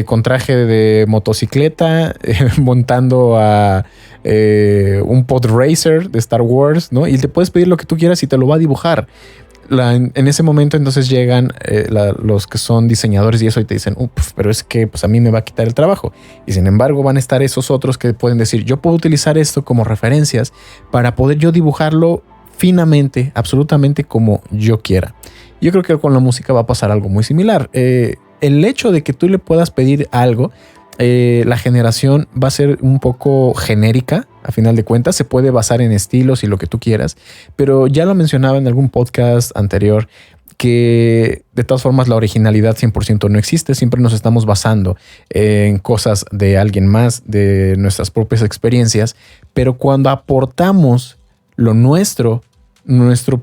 A: con traje de motocicleta montando a un pod racer de Star Wars, ¿no? Y te puedes pedir lo que tú quieras y te lo va a dibujar. En ese momento entonces llegan los que son diseñadores y eso y te dicen, pero es que pues a mí me va a quitar el trabajo. Y sin embargo van a estar esos otros que pueden decir, yo puedo utilizar esto como referencias para poder yo dibujarlo finamente, absolutamente como yo quiera. Yo creo que con la música va a pasar algo muy similar. El hecho de que tú le puedas pedir algo, la generación va a ser un poco genérica. A final de cuentas, se puede basar en estilos y lo que tú quieras, pero ya lo mencionaba en algún podcast anterior que de todas formas la originalidad 100% no existe. Siempre nos estamos basando en cosas de alguien más, de nuestras propias experiencias, pero cuando aportamos lo nuestro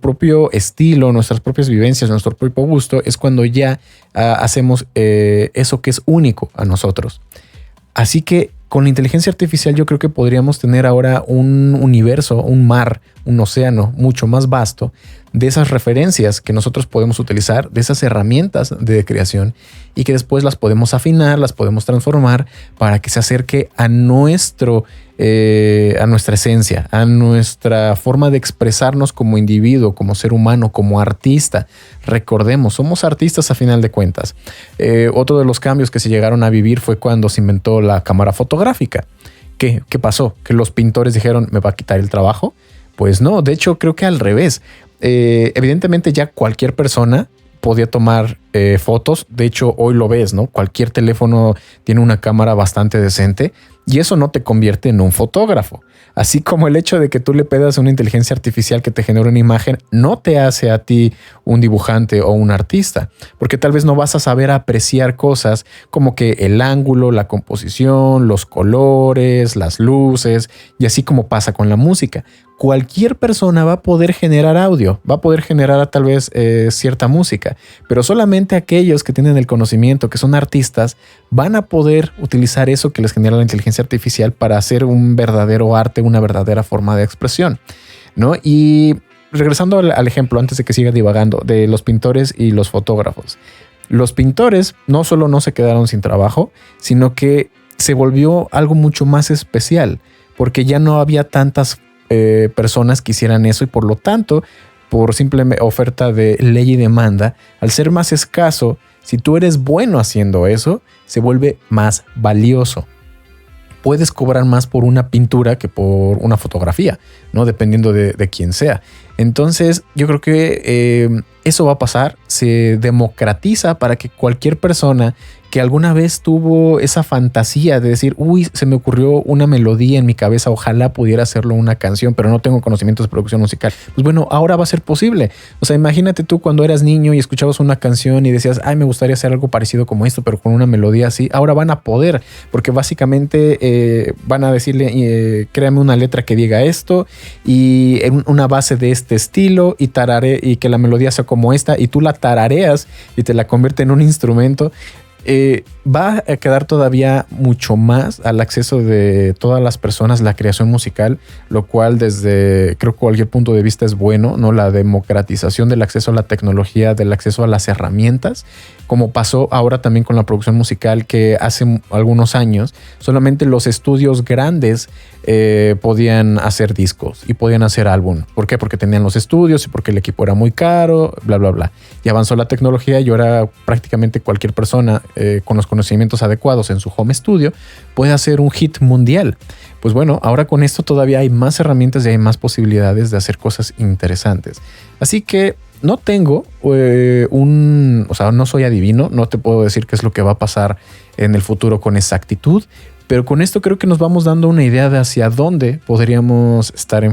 A: propio estilo, nuestras propias vivencias, nuestro propio gusto, es cuando ya hacemos eso que es único a nosotros. Así que con la inteligencia artificial yo creo que podríamos tener ahora un universo, un mar, un océano mucho más vasto de esas referencias que nosotros podemos utilizar, de esas herramientas de creación y que después las podemos afinar, las podemos transformar para que se acerque a nuestra esencia, a nuestra forma de expresarnos como individuo, como ser humano, como artista. Recordemos, somos artistas a final de cuentas. Otro de los cambios que se llegaron a vivir fue cuando se inventó la cámara fotográfica. ¿Qué pasó? ¿Que los pintores dijeron me va a quitar el trabajo? Pues no, de hecho creo que al revés. Evidentemente ya cualquier persona podía tomar fotos. De hecho, hoy lo ves, ¿no? Cualquier teléfono tiene una cámara bastante decente y eso no te convierte en un fotógrafo. Así como el hecho de que tú le pidas a una inteligencia artificial que te genere una imagen no te hace a ti un dibujante o un artista, porque tal vez no vas a saber apreciar cosas como que el ángulo, la composición, los colores, las luces y así como pasa con la música. Cualquier persona va a poder generar audio, va a poder generar tal vez cierta música, pero solamente aquellos que tienen el conocimiento, que son artistas, van a poder utilizar eso que les genera la inteligencia artificial para hacer un verdadero arte, una verdadera forma de expresión, ¿no? Y regresando al ejemplo, antes de que siga divagando, de los pintores y los fotógrafos. Los pintores no solo no se quedaron sin trabajo, sino que se volvió algo mucho más especial, porque ya no había tantas personas que hicieran eso y por lo tanto, por simple oferta de ley y demanda, al ser más escaso, si tú eres bueno haciendo eso, se vuelve más valioso. Puedes cobrar más por una pintura que por una fotografía, ¿no? Dependiendo de quién sea. Entonces, yo creo que eso va a pasar. Se democratiza para que cualquier persona que alguna vez tuvo esa fantasía de decir, uy, se me ocurrió una melodía en mi cabeza, ojalá pudiera hacerlo una canción, pero no tengo conocimientos de producción musical. Pues bueno, ahora va a ser posible. O sea, imagínate tú cuando eras niño y escuchabas una canción y decías, ay, me gustaría hacer algo parecido como esto, pero con una melodía así. Ahora van a poder, porque básicamente van a decirle, créame una letra que diga esto y en una base de este estilo y y que la melodía sea como esta y tú la tarareas y te la convierte en un instrumento. Va a quedar todavía mucho más al acceso de todas las personas la creación musical, lo cual desde creo que cualquier punto de vista es bueno, ¿no? La democratización del acceso a la tecnología, del acceso a las herramientas, como pasó ahora también con la producción musical, que hace algunos años solamente los estudios grandes podían hacer discos y podían hacer álbum. ¿Por qué? Porque tenían los estudios y porque el equipo era muy caro, bla, bla, bla. Y avanzó la tecnología y ahora prácticamente cualquier persona con los conocimientos adecuados en su home studio puede hacer un hit mundial. Pues bueno, ahora con esto todavía hay más herramientas y hay más posibilidades de hacer cosas interesantes. Así que no tengo o sea, no soy adivino, no te puedo decir qué es lo que va a pasar en el futuro con exactitud, pero con esto creo que nos vamos dando una idea de hacia dónde podríamos estar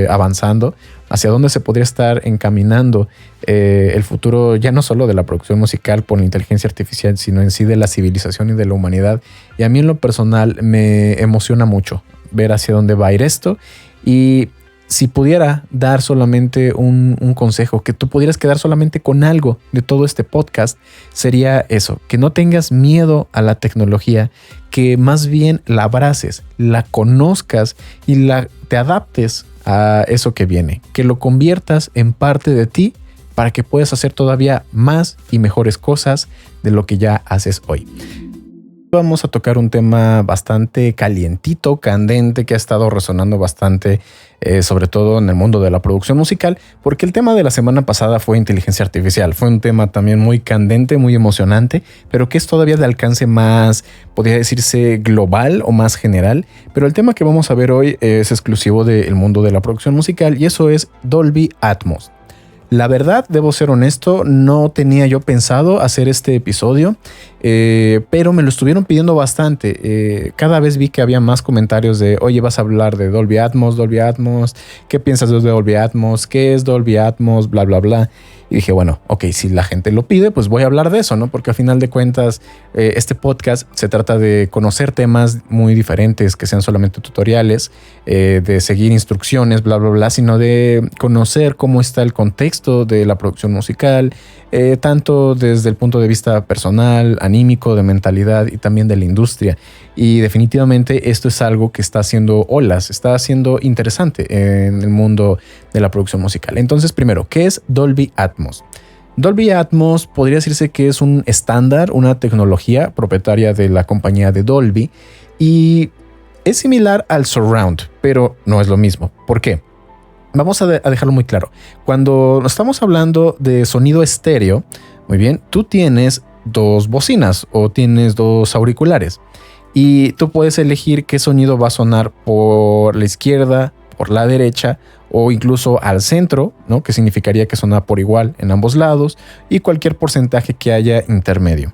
A: avanzando, hacia dónde se podría estar encaminando el futuro, ya no solo de la producción musical por la inteligencia artificial, sino en sí de la civilización y de la humanidad. Y a mí en lo personal me emociona mucho ver hacia dónde va a ir esto. Y si pudiera dar solamente un consejo, que tú pudieras quedar solamente con algo de todo este podcast, sería eso, que no tengas miedo a la tecnología, que más bien la abraces, la conozcas y te adaptes a eso que viene, que lo conviertas en parte de ti para que puedas hacer todavía más y mejores cosas de lo que ya haces hoy. Vamos a tocar un tema bastante calientito, candente, que ha estado resonando bastante, sobre todo en el mundo de la producción musical, porque el tema de la semana pasada fue inteligencia artificial. Fue un tema también muy candente, muy emocionante, pero que es todavía de alcance más, podría decirse, global o más general. Pero el tema que vamos a ver hoy es exclusivo del mundo de la producción musical y eso es Dolby Atmos. La verdad, debo ser honesto, no tenía yo pensado hacer este episodio, pero me lo estuvieron pidiendo bastante. Cada vez vi que había más comentarios de, oye, vas a hablar de Dolby Atmos, ¿qué piensas de Dolby Atmos? ¿Qué es Dolby Atmos? Bla, bla, bla. Y dije, bueno, ok, si la gente lo pide, pues voy a hablar de eso, ¿no? Porque al final de cuentas, este podcast se trata de conocer temas muy diferentes, que sean solamente tutoriales, de seguir instrucciones, bla, bla, bla, sino de conocer cómo está el contexto de la producción musical, tanto desde el punto de vista personal, anímico, de mentalidad y también de la industria. Y definitivamente esto es algo que está haciendo olas, está haciendo interesante en el mundo de la producción musical. Entonces, primero, ¿qué es Dolby Atmos? Dolby Atmos podría decirse que es un estándar, una tecnología propietaria de la compañía de Dolby y es similar al surround, pero no es lo mismo. ¿Por qué? Vamos a dejarlo muy claro. Cuando estamos hablando de sonido estéreo, muy bien, tú tienes dos bocinas o tienes dos auriculares y tú puedes elegir qué sonido va a sonar por la izquierda, por la derecha o incluso al centro, ¿no? Que significaría que suena por igual en ambos lados y cualquier porcentaje que haya intermedio.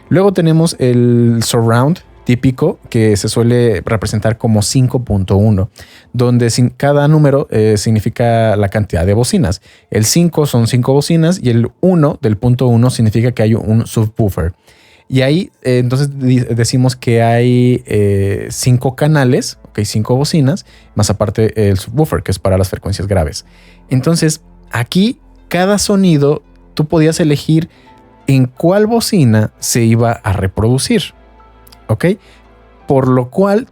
A: Luego tenemos el surround típico que se suele representar como 5.1, donde cada número significa la cantidad de bocinas. El 5 son 5 bocinas y el 1 del punto 1 significa que hay un subwoofer. Y ahí entonces decimos que hay 5 canales, okay, 5 bocinas, más aparte el subwoofer, que es para las frecuencias graves. Entonces aquí cada sonido tú podías elegir en cuál bocina se iba a reproducir. ¿Ok? Por lo cual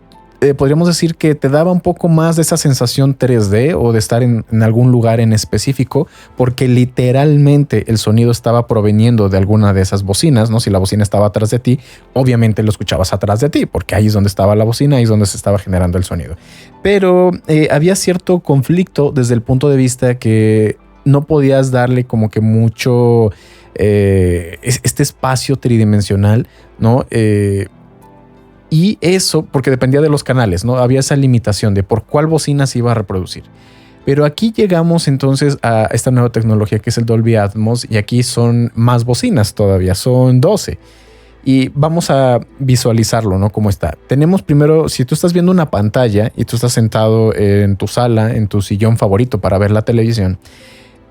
A: podríamos decir que te daba un poco más de esa sensación 3D o de estar en algún lugar en específico, porque literalmente el sonido estaba proveniendo de alguna de esas bocinas, ¿no? Si la bocina estaba atrás de ti, obviamente lo escuchabas atrás de ti, porque ahí es donde estaba la bocina, ahí es donde se estaba generando el sonido. Pero había cierto conflicto desde el punto de vista que no podías darle como que mucho este espacio tridimensional, ¿no? Y eso porque dependía de los canales, ¿no? Había esa limitación de por cuál bocina se iba a reproducir. Pero aquí llegamos entonces a esta nueva tecnología que es el Dolby Atmos y aquí son más bocinas todavía, son 12. Y vamos a visualizarlo, ¿no? Cómo está. Tenemos primero, si tú estás viendo una pantalla y tú estás sentado en tu sala, en tu sillón favorito para ver la televisión,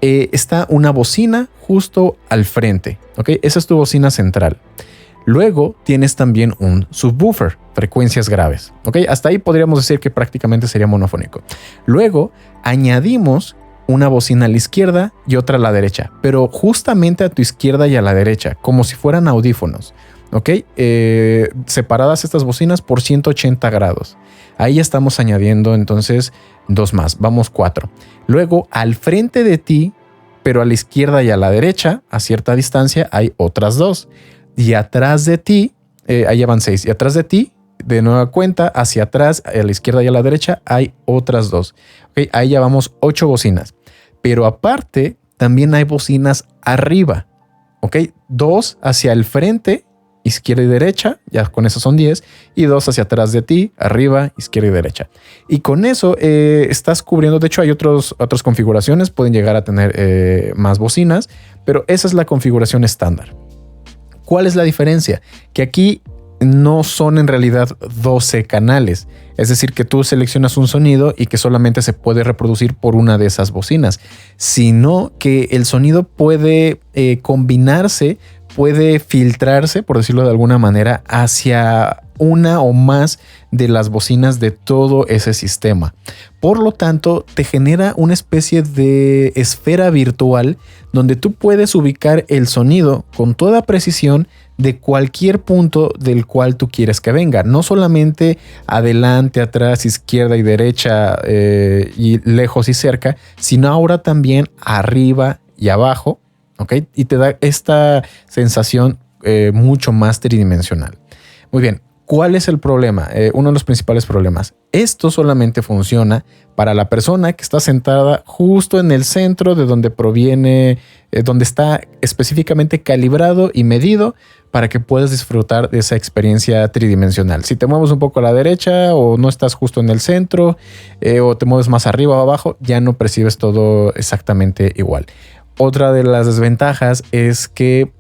A: está una bocina justo al frente, ¿ok? Esa es tu bocina central. Luego tienes también un subwoofer, frecuencias graves. ¿Ok? Hasta ahí podríamos decir que prácticamente sería monofónico. Luego añadimos una bocina a la izquierda y otra a la derecha, pero justamente a tu izquierda y a la derecha, como si fueran audífonos. ¿Ok? Separadas estas bocinas por 180 grados. Ahí ya estamos añadiendo entonces 2 más. Vamos 4. Luego al frente de ti, pero a la izquierda y a la derecha, a cierta distancia, hay otras 2. Y atrás de ti, ahí ya van 6. Y atrás de ti, de nueva cuenta, hacia atrás, a la izquierda y a la derecha, hay otras 2. Okay, ahí ya vamos 8 bocinas. Pero aparte, también hay bocinas arriba. ¿Ok? 2 hacia el frente, izquierda y derecha. Ya con eso son 10. Y 2 hacia atrás de ti, arriba, izquierda y derecha. Y con eso estás cubriendo. De hecho, hay otras configuraciones. Pueden llegar a tener más bocinas. Pero esa es la configuración estándar. ¿Cuál es la diferencia? Que aquí no son en realidad 12 canales. Es decir, que tú seleccionas un sonido y que solamente se puede reproducir por una de esas bocinas, sino que el sonido puede combinarse, puede filtrarse, por decirlo de alguna manera, hacia una o más de las bocinas de todo ese sistema. Por lo tanto, te genera una especie de esfera virtual donde tú puedes ubicar el sonido con toda precisión de cualquier punto del cual tú quieres que venga. No solamente adelante, atrás, izquierda y derecha y lejos y cerca, sino ahora también arriba y abajo, ¿ok? Y te da esta sensación mucho más tridimensional. Muy bien, ¿Cuál es el problema? Uno de los principales problemas. Esto solamente funciona para la persona que está sentada justo en el centro de donde proviene, donde está específicamente calibrado y medido para que puedas disfrutar de esa experiencia tridimensional. Si te mueves un poco a la derecha o no estás justo en el centro o te mueves más arriba o abajo, ya no percibes todo exactamente igual. Otra de las desventajas es que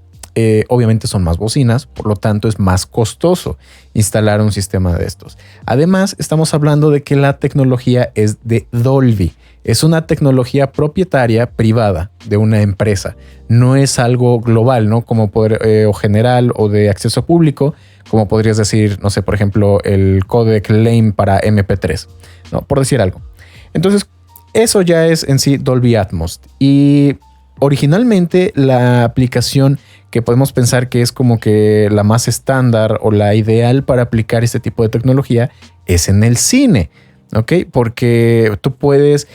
A: obviamente son más bocinas, por lo tanto es más costoso instalar un sistema de estos. Además, estamos hablando de que la tecnología es de Dolby. Es una tecnología propietaria privada de una empresa. No es algo global, ¿no? Como o general o de acceso público, como podrías decir, no sé, por ejemplo, el codec Lame para MP3, ¿no? Por decir algo. Entonces, eso ya es en sí Dolby Atmos. Y originalmente la aplicación que podemos pensar que es como que la más estándar o la ideal para aplicar este tipo de tecnología es en el cine, ¿ok? Porque tú puedes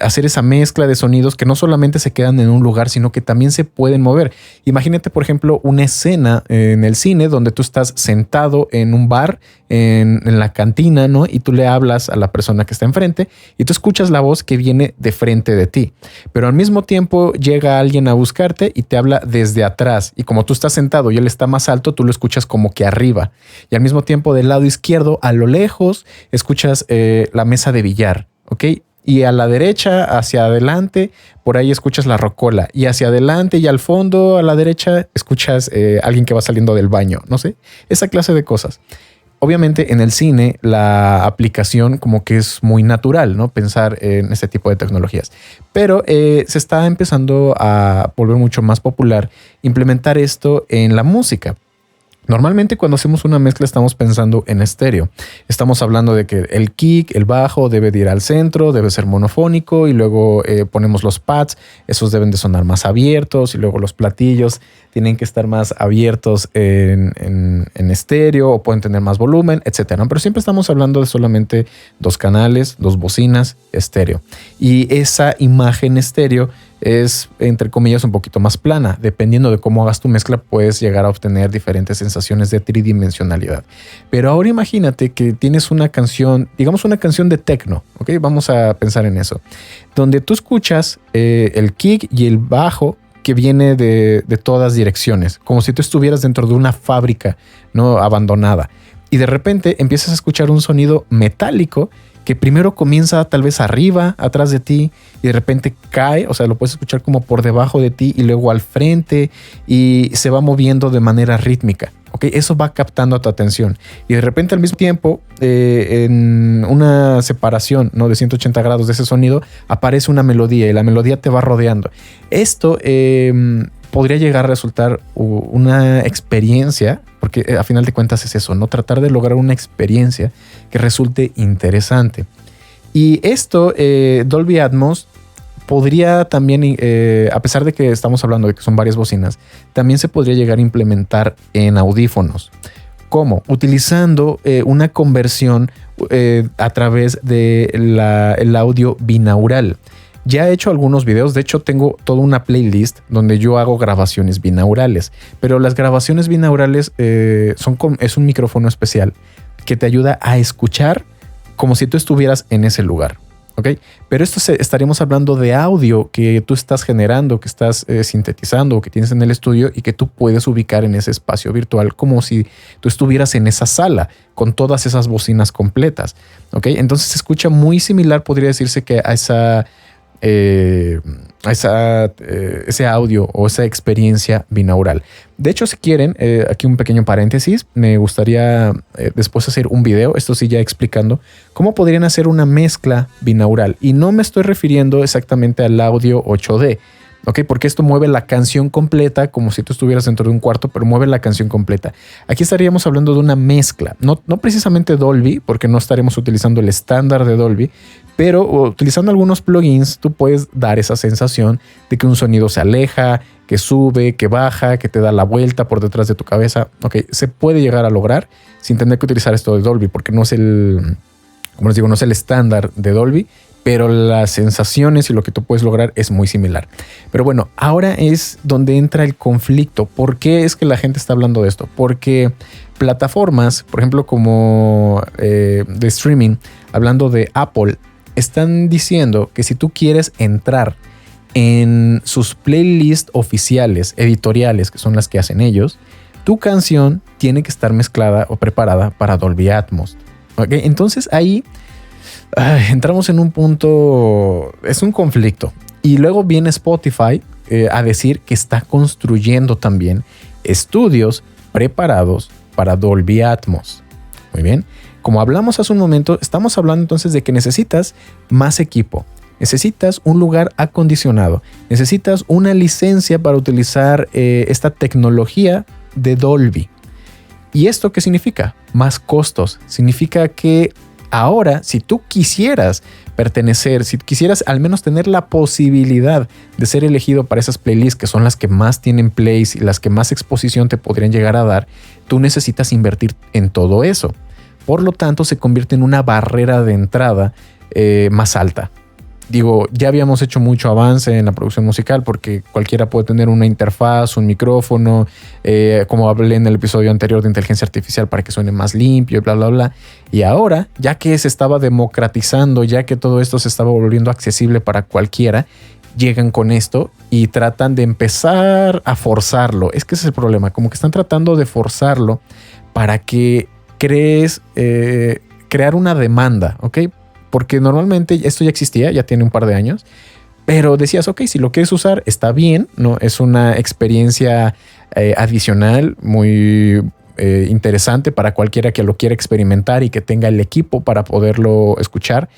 A: hacer esa mezcla de sonidos que no solamente se quedan en un lugar, sino que también se pueden mover. Imagínate, por ejemplo, una escena en el cine donde tú estás sentado en un bar, en la cantina, ¿no? Y tú le hablas a la persona que está enfrente y tú escuchas la voz que viene de frente de ti. Pero al mismo tiempo llega alguien a buscarte y te habla desde atrás. Y como tú estás sentado y él está más alto, tú lo escuchas como que arriba. Y al mismo tiempo del lado izquierdo, a lo lejos, escuchas la mesa de billar, ¿ok? Y a la derecha, hacia adelante, por ahí escuchas la rocola. Y hacia adelante y al fondo, a la derecha, escuchas alguien que va saliendo del baño. No sé, esa clase de cosas. Obviamente en el cine la aplicación como que es muy natural, ¿no? Pensar en este tipo de tecnologías. Pero se está empezando a volver mucho más popular implementar esto en la música. Normalmente cuando hacemos una mezcla estamos pensando en estéreo. Estamos hablando de que el kick, el bajo debe de ir al centro, debe ser monofónico y luego ponemos los pads. Esos deben de sonar más abiertos y luego los platillos tienen que estar más abiertos en estéreo o pueden tener más volumen, etcétera. Pero siempre estamos hablando de solamente 2 canales, 2 bocinas, estéreo. Y esa imagen estéreo es, entre comillas, un poquito más plana. Dependiendo de cómo hagas tu mezcla, puedes llegar a obtener diferentes sensaciones de tridimensionalidad. Pero ahora imagínate que tienes una canción, digamos una canción de techno, ¿ok? Vamos a pensar en eso. Donde tú escuchas el kick y el bajo que viene de todas direcciones, como si tú estuvieras dentro de una fábrica, ¿no? Abandonada. Y de repente empiezas a escuchar un sonido metálico que primero comienza tal vez arriba, atrás de ti, y de repente cae, o sea, lo puedes escuchar como por debajo de ti y luego al frente y se va moviendo de manera rítmica. Okay, eso va captando tu atención y de repente al mismo tiempo en una separación, ¿no? De 180 grados de ese sonido aparece una melodía y la melodía te va rodeando. Esto podría llegar a resultar una experiencia, porque a final de cuentas es eso, ¿no? Tratar de lograr una experiencia que resulte interesante. Y esto, Dolby Atmos, podría también, a pesar de que estamos hablando de que son varias bocinas, también se podría llegar a implementar en audífonos. ¿Cómo? Utilizando una conversión a través del audio binaural. Ya he hecho algunos videos, de hecho tengo toda una playlist donde yo hago grabaciones binaurales, pero las grabaciones binaurales es un micrófono especial que te ayuda a escuchar como si tú estuvieras en ese lugar. ¿Okay? Pero estaríamos hablando de audio que tú estás generando, que estás sintetizando o que tienes en el estudio y que tú puedes ubicar en ese espacio virtual como si tú estuvieras en esa sala con todas esas bocinas completas. ¿Okay? Entonces se escucha muy similar, podría decirse, que a ese audio o esa experiencia binaural. De hecho, si quieren, aquí un pequeño paréntesis, me gustaría después hacer un video, esto sí ya explicando cómo podrían hacer una mezcla binaural. Y no me estoy refiriendo exactamente al audio 8D, ¿ok? Porque esto mueve la canción completa como si tú estuvieras dentro de un cuarto, pero mueve la canción completa. Aquí estaríamos hablando de una mezcla, no precisamente Dolby, porque no estaremos utilizando el estándar de Dolby, pero utilizando algunos plugins tú puedes dar esa sensación de que un sonido se aleja, que sube, que baja, que te da la vuelta por detrás de tu cabeza. Ok, se puede llegar a lograr sin tener que utilizar esto de Dolby, porque no es como les digo, no es el estándar de Dolby, pero las sensaciones y lo que tú puedes lograr es muy similar. Pero bueno, ahora es donde entra el conflicto. ¿Por qué es que la gente está hablando de esto? Porque plataformas, por ejemplo, como de streaming, hablando de Apple, están diciendo que si tú quieres entrar en sus playlists oficiales, editoriales, que son las que hacen ellos, tu canción tiene que estar mezclada o preparada para Dolby Atmos. ¿Okay? Entonces ahí entramos en un punto, es un conflicto. Y luego viene Spotify a decir que está construyendo también estudios preparados para Dolby Atmos. Muy bien. Como hablamos hace un momento, estamos hablando entonces de que necesitas más equipo. Necesitas un lugar acondicionado. Necesitas una licencia para utilizar esta tecnología de Dolby. ¿Y esto qué significa? Más costos. Significa que ahora, si tú quisieras pertenecer, si quisieras al menos tener la posibilidad de ser elegido para esas playlists que son las que más tienen plays y las que más exposición te podrían llegar a dar, tú necesitas invertir en todo eso. Por lo tanto, se convierte en una barrera de entrada más alta. Digo, ya habíamos hecho mucho avance en la producción musical porque cualquiera puede tener una interfaz, un micrófono, como hablé en el episodio anterior de inteligencia artificial para que suene más limpio y bla, bla, bla. Y ahora, ya que se estaba democratizando, ya que todo esto se estaba volviendo accesible para cualquiera, llegan con esto y tratan de empezar a forzarlo. Es que ese es el problema, como que están tratando de forzarlo para que crear una demanda, ¿ok? Porque normalmente esto ya existía, ya tiene un par de años, pero decías, ok, si lo quieres usar, está bien, ¿no? Es una experiencia adicional muy interesante para cualquiera que lo quiera experimentar y que tenga el equipo para poderlo escuchar,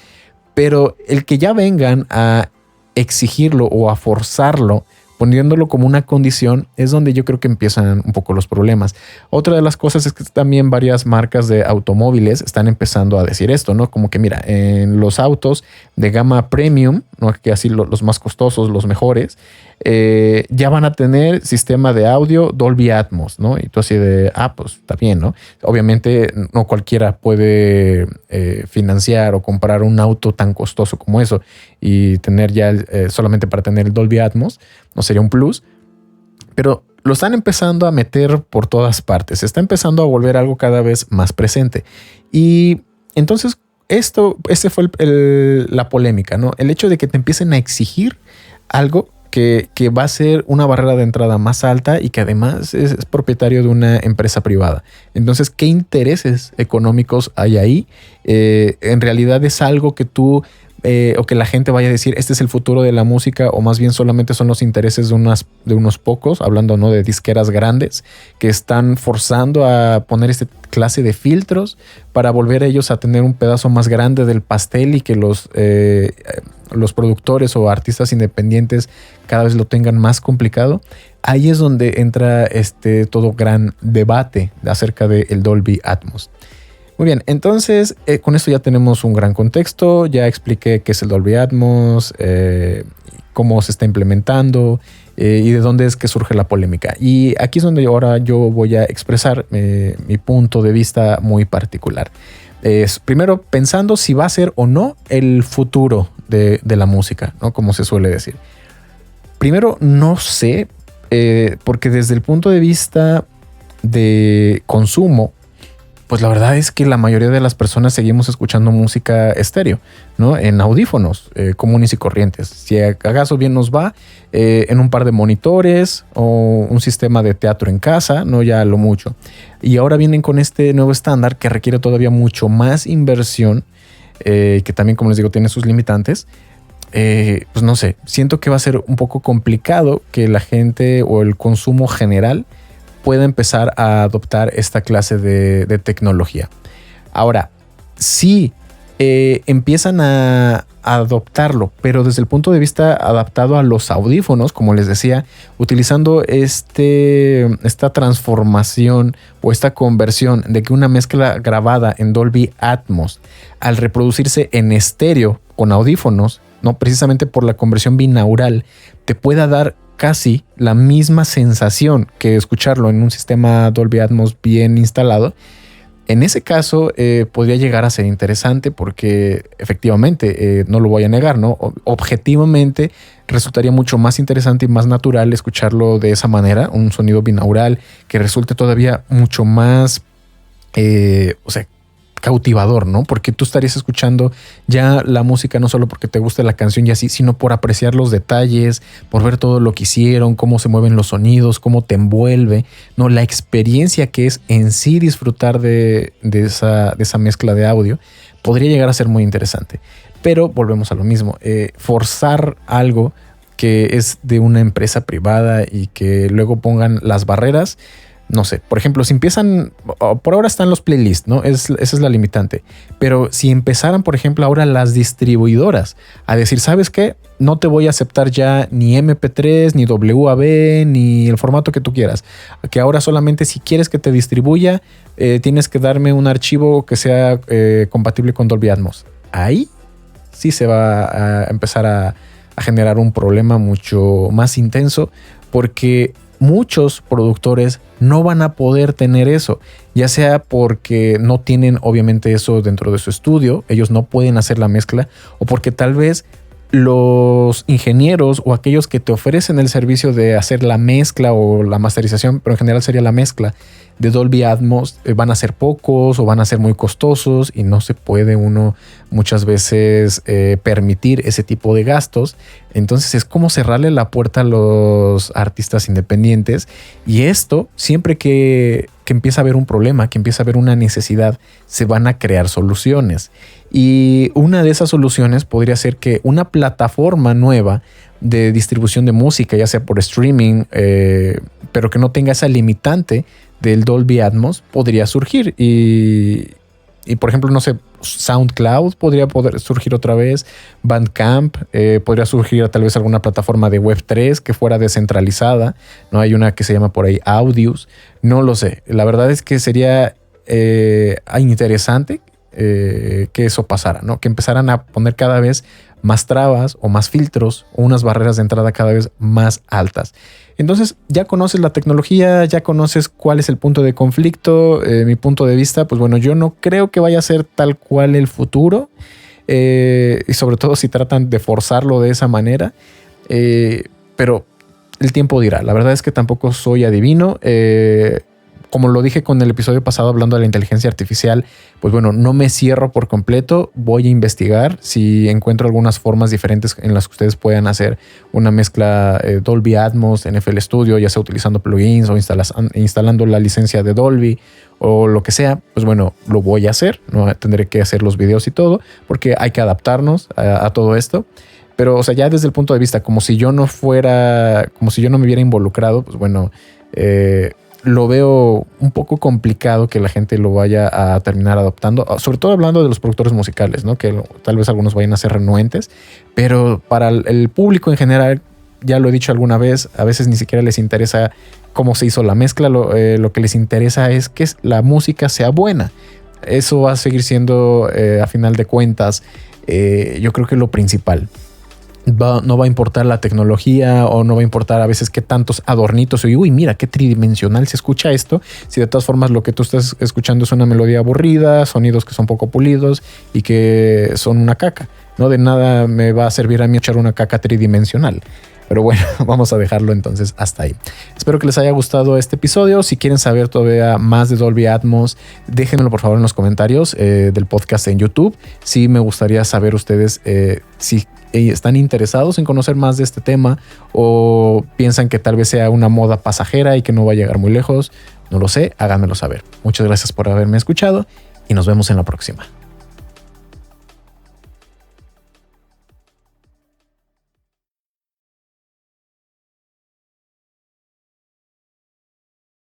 A: pero el que ya vengan a exigirlo o a forzarlo, poniéndolo como una condición, es donde yo creo que empiezan un poco los problemas. Otra de las cosas es que también varias marcas de automóviles están empezando a decir esto, ¿no? Como que mira, en los autos de gama premium, ¿no? Que así los más costosos, los mejores, ya van a tener sistema de audio Dolby Atmos, ¿no? Y tú así de, pues está bien, ¿no? Obviamente no cualquiera puede financiar o comprar un auto tan costoso como eso y tener ya solamente para tener el Dolby Atmos, no sería un plus, pero lo están empezando a meter por todas partes. Se está empezando a volver algo cada vez más presente. Y entonces ese fue la polémica, ¿no? El hecho de que te empiecen a exigir algo que va a ser una barrera de entrada más alta y que además es propietario de una empresa privada. Entonces, ¿qué intereses económicos hay ahí? En realidad es algo que tú o que la gente vaya a decir, este es el futuro de la música, o más bien solamente son los intereses de unos pocos, hablando no de disqueras grandes, que están forzando a poner este clase de filtros para volver a ellos a tener un pedazo más grande del pastel y que los productores o artistas independientes cada vez lo tengan más complicado. Ahí es donde entra todo gran debate acerca del Dolby Atmos. Muy bien, entonces con esto ya tenemos un gran contexto, ya expliqué qué es el Dolby Atmos, cómo se está implementando y de dónde es que surge la polémica. Y aquí es donde ahora yo voy a expresar mi punto de vista muy particular. Primero, pensando si va a ser o no el futuro de la música, ¿no? Como se suele decir. Primero, no sé, porque desde el punto de vista de consumo, pues la verdad es que la mayoría de las personas seguimos escuchando música estéreo, ¿no? En audífonos comunes y corrientes. Si acaso bien nos va, en un par de monitores o un sistema de teatro en casa, no ya lo mucho. Y ahora vienen con este nuevo estándar que requiere todavía mucho más inversión, que también, como les digo, tiene sus limitantes. Pues no sé, siento que va a ser un poco complicado que la gente o el consumo general pueda empezar a adoptar esta clase de tecnología. Ahora, si empiezan a adoptarlo, pero desde el punto de vista adaptado a los audífonos, como les decía, utilizando esta transformación o esta conversión de que una mezcla grabada en Dolby Atmos, al reproducirse en estéreo con audífonos, no precisamente por la conversión binaural, te pueda dar casi la misma sensación que escucharlo en un sistema Dolby Atmos bien instalado. En ese caso podría llegar a ser interesante porque efectivamente, no lo voy a negar, ¿no? Objetivamente resultaría mucho más interesante y más natural escucharlo de esa manera, un sonido binaural que resulte todavía mucho más o sea, cautivador, ¿no? Porque tú estarías escuchando ya la música no solo porque te guste la canción y así, sino por apreciar los detalles, por ver todo lo que hicieron, cómo se mueven los sonidos, cómo te envuelve, ¿no? La experiencia que es en sí disfrutar de esa mezcla de audio podría llegar a ser muy interesante. Pero volvemos a lo mismo, forzar algo que es de una empresa privada y que luego pongan las barreras. No sé, por ejemplo, si empiezan, por ahora están los playlists, ¿no? Esa es la limitante. Pero si empezaran, por ejemplo, ahora las distribuidoras a decir, ¿sabes qué? No te voy a aceptar ya ni MP3, ni WAV, ni el formato que tú quieras. Que ahora solamente si quieres que te distribuya, tienes que darme un archivo que sea compatible con Dolby Atmos. Ahí sí se va a empezar a generar un problema mucho más intenso, porque muchos productores no van a poder tener eso, ya sea porque no tienen obviamente eso dentro de su estudio, ellos no pueden hacer la mezcla, o porque tal vez los ingenieros o aquellos que te ofrecen el servicio de hacer la mezcla o la masterización, pero en general sería la mezcla de Dolby Atmos, van a ser pocos o van a ser muy costosos y no se puede uno muchas veces permitir ese tipo de gastos. Entonces es como cerrarle la puerta a los artistas independientes, y esto siempre que empieza a haber un problema, que empieza a haber una necesidad, se van a crear soluciones. Y una de esas soluciones podría ser que una plataforma nueva de distribución de música, ya sea por streaming, pero que no tenga esa limitante del Dolby Atmos, podría surgir. Y por ejemplo, no sé, SoundCloud podría poder surgir otra vez, Bandcamp, podría surgir tal vez alguna plataforma de Web3 que fuera descentralizada, ¿no? Hay una que se llama por ahí Audius, no lo sé. La verdad es que sería interesante que eso pasara, ¿no? Que empezaran a poner cada vez más trabas o más filtros o unas barreras de entrada cada vez más altas. Entonces ya conoces la tecnología, ya conoces cuál es el punto de conflicto. Mi punto de vista, pues bueno, yo no creo que vaya a ser tal cual el futuro, y sobre todo si tratan de forzarlo de esa manera, pero el tiempo dirá. La verdad es que tampoco soy adivino. Como lo dije con el episodio pasado hablando de la inteligencia artificial, pues bueno, no me cierro por completo. Voy a investigar si encuentro algunas formas diferentes en las que ustedes puedan hacer una mezcla Dolby Atmos en FL Studio, ya sea utilizando plugins o instalando la licencia de Dolby o lo que sea. Pues bueno, lo voy a hacer. No tendré que hacer los videos y todo, porque hay que adaptarnos a todo esto. Pero, o sea, ya desde el punto de vista, como si yo no me hubiera involucrado, pues bueno, lo veo un poco complicado que la gente lo vaya a terminar adoptando, sobre todo hablando de los productores musicales, ¿no? Que tal vez algunos vayan a ser renuentes, pero para el público en general, ya lo he dicho alguna vez, a veces ni siquiera les interesa cómo se hizo la mezcla, lo que les interesa es que la música sea buena. Eso va a seguir siendo, a final de cuentas, yo creo que lo principal. No va a importar la tecnología, o no va a importar a veces qué tantos adornitos, y uy, mira qué tridimensional se escucha esto, si de todas formas lo que tú estás escuchando es una melodía aburrida, sonidos que son poco pulidos y que son una caca. No de nada me va a servir a mí echar una caca tridimensional. Pero bueno, vamos a dejarlo entonces hasta ahí. Espero que les haya gustado este episodio. Si quieren saber todavía más de Dolby Atmos, déjenmelo por favor en los comentarios del podcast en YouTube. Sí me gustaría saber ustedes si están interesados en conocer más de este tema, o piensan que tal vez sea una moda pasajera y que no va a llegar muy lejos. No lo sé, háganmelo saber. Muchas gracias por haberme escuchado y nos vemos en la próxima.